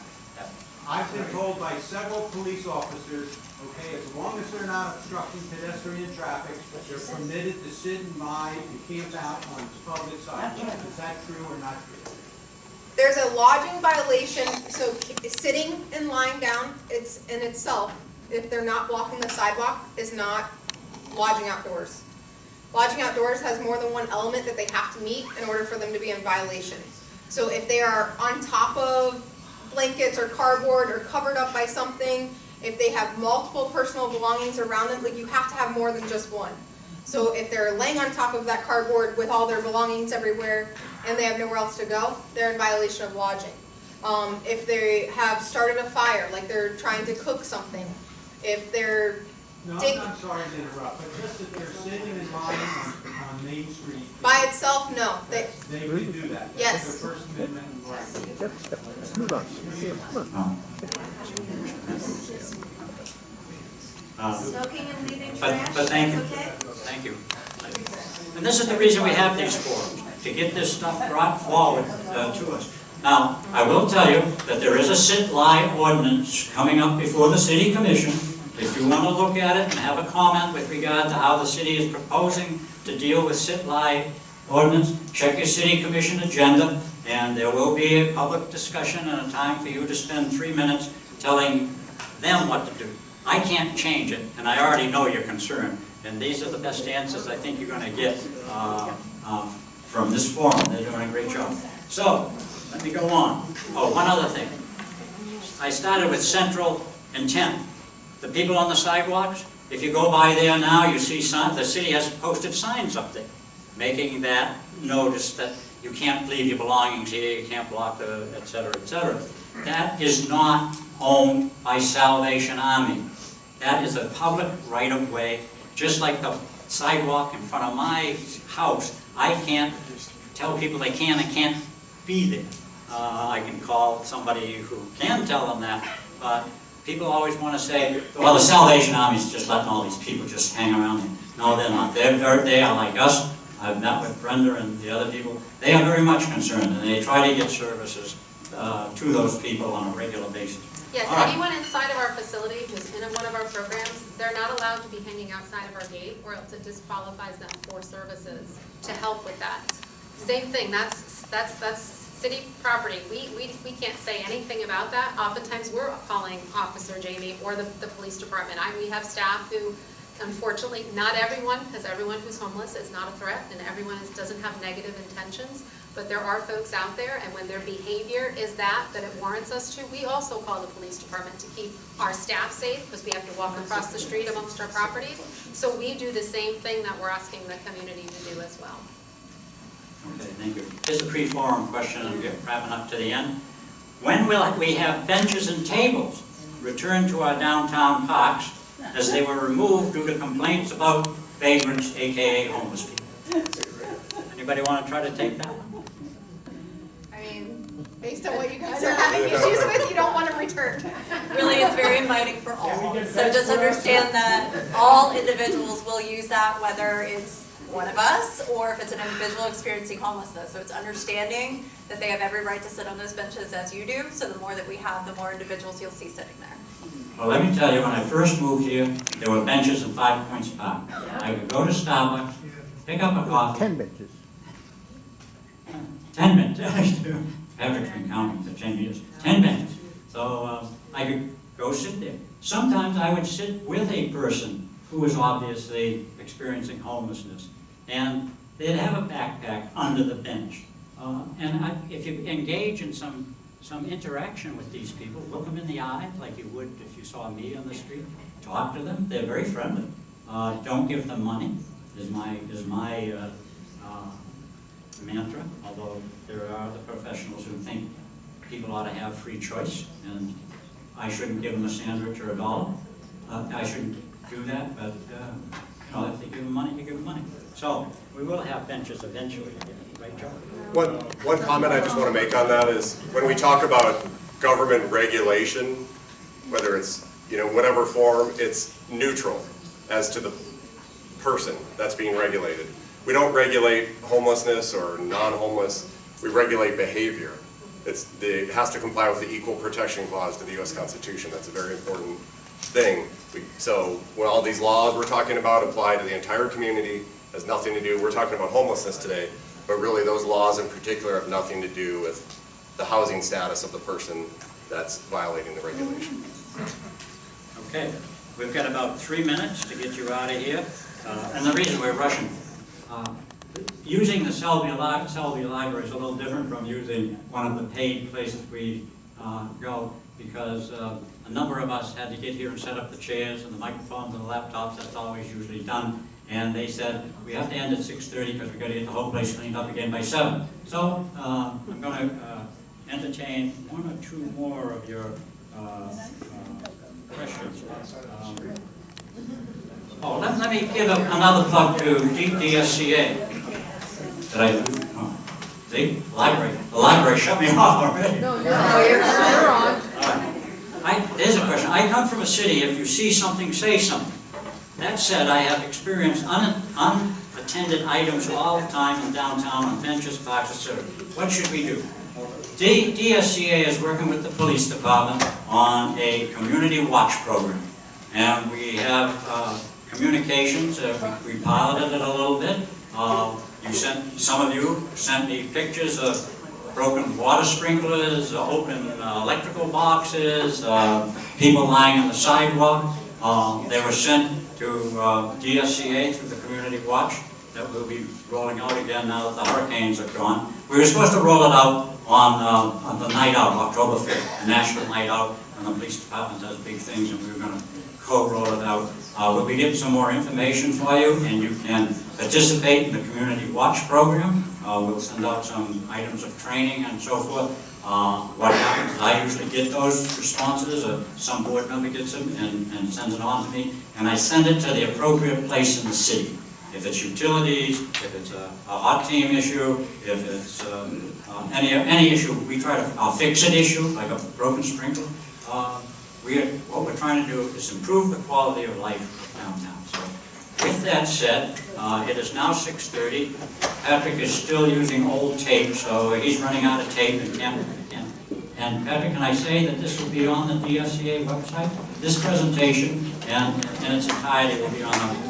I've been told by several police officers, okay, as long as they're not obstructing pedestrian traffic, they're permitted to sit and ride and camp out on the public sidewalk. Is that true or not true? There's a lodging violation, so sitting and lying down, it's in itself, if they're not blocking the sidewalk, is not lodging outdoors. Lodging outdoors has more than one element that they have to meet in order for them to be in violation. So if they are on top of blankets or cardboard or covered up by something, if they have multiple personal belongings around them, like you have to have more than just one. So if they're laying on top of that cardboard with all their belongings everywhere and they have nowhere else to go, they're in violation of lodging. If they have started a fire, like they're trying to cook something, if they're No, I'm sorry to interrupt, but just that they're sitting and lying on Main Street. by itself, no. They can do that. Yes. That's their First Amendment right. Smoking and leaving But trash, thank you, that's okay? thank you. And this is the reason we have these forums, to get this stuff brought forward to us. Now, I will tell you that there is a sit-lie ordinance coming up before the city commission. If you want to look at it and have a comment with regard to how the city is proposing to deal with sit-lie ordinance, check your city commission agenda, and there will be a public discussion and a time for you to spend 3 minutes telling them what to do. I can't change it, and I already know your concern, and these are the best answers I think you're going to get from this forum. They're doing a great job. So, let me go on. Oh, one other thing. I started with central intent. The people on the sidewalks, if you go by there now, you see the city has posted signs up there, making that notice that you can't leave your belongings here, you can't block the, et cetera, et cetera. That is not owned by Salvation Army. That is a public right-of-way, just like the sidewalk in front of my house. I can't tell people they can and can't be there. I can call somebody who can tell them that, but people always want to say, well, the Salvation Army's just letting all these people just hang around there. No, they're not. They are like us. I've met with Brenda and the other people. They are very much concerned, and they try to get services to those people on a regular basis. Yes, anyone inside of our facility who's in one of our programs, they're not allowed to be hanging outside of our gate, or else it disqualifies them for services to help with that. Same thing, that's city property. We can't say anything about that. Oftentimes we're calling Officer Jamie or the police department. We have staff who, unfortunately, not everyone, because everyone who's homeless is not a threat, and everyone doesn't have negative intentions, but there are folks out there, and when their behavior is that it warrants us to, we also call the police department to keep our staff safe, because we have to walk across the street amongst our properties. So we do the same thing that we're asking the community to do as well. Okay, thank you. Here's a pre-forum question, and we're wrapping up to the end. When will we have benches and tables returned to our downtown parks, as they were removed due to complaints about vagrants, aka homeless people? Anybody want to try to take that? I mean, based on what you guys are having issues with, you don't want them returned. Really, it's very inviting for all. So just understand that all individuals will use that, whether it's one of us or if it's an individual experiencing homelessness. So it's understanding that they have every right to sit on those benches as you do. So the more that we have, the more individuals you'll see sitting there. Well, let me tell you, when I first moved here, there were benches in 5 Points Park. I could go to Starbucks, pick up a coffee. 10 benches. 10 benches. Patrick's been counting for 10 years. 10 benches. So I could go sit there. Sometimes I would sit with a person who was obviously experiencing homelessness, and they'd have a backpack under the bench. If you engage in some interaction with these people, look them in the eye like you would if you saw me on the street, talk to them. They're very friendly. Don't give them money is my mantra, although there are the professionals who think people ought to have free choice, and I shouldn't give them a sandwich or $1. I shouldn't do that, but if they give them money, you give them money. So we will have benches eventually. Right, Joe? One comment I just want to make on that is when we talk about government regulation, whether it's whatever form, it's neutral as to the person that's being regulated. We don't regulate homelessness or non-homeless. We regulate behavior. It has to comply with the Equal Protection Clause to the U.S. Constitution. That's a very important thing. So when all these laws we're talking about apply to the entire community, has nothing to do, we're talking about homelessness today, but really those laws in particular have nothing to do with the housing status of the person that's violating the regulation. Okay, we've got about 3 minutes to get you out of here. And the reason we're rushing, using the Selby Library is a little different from using one of the paid places we go, because a number of us had to get here and set up the chairs and the microphones and the laptops. That's always usually done. And they said, we have to end at 6:30 because we've got to get the whole place cleaned up again by 7. So I'm going to entertain 1 or 2 more of your questions. Let me give another plug to DSCA. Did I? Oh. See? The library shut me off already. No, you're on. There's a question. I come from a city, if you see something, say something. That said, I have experienced unattended items all the time in downtown on benches, parks, etc. What should we do? DSCA is working with the police department on a community watch program. And we have communications, we piloted it a little bit. Some of you sent me pictures of broken water sprinklers, open electrical boxes, people lying on the sidewalk. They were sent to DSCA through the community watch that will be rolling out again now that the hurricanes are gone. We were supposed to roll it out on the night out, October 5th, the National Night Out, and the police department does big things, and we were going to co-roll it out. We'll be getting some more information for you, and you can participate in the community watch program. We'll send out some items of training and so forth. What happens is I usually get those responses, or some board member gets them and sends it on to me, and I send it to the appropriate place in the city. If it's utilities, if it's a hot team issue, if it's any issue, we try to fix-it issue, like a broken sprinkler. What we're trying to do is improve the quality of life downtown. So, with that said, it is now 6:30. Patrick is still using old tape, so he's running out of tape and can't. And Patrick, can I say that this will be on the DSCA website? This presentation and in its entirety will be on the.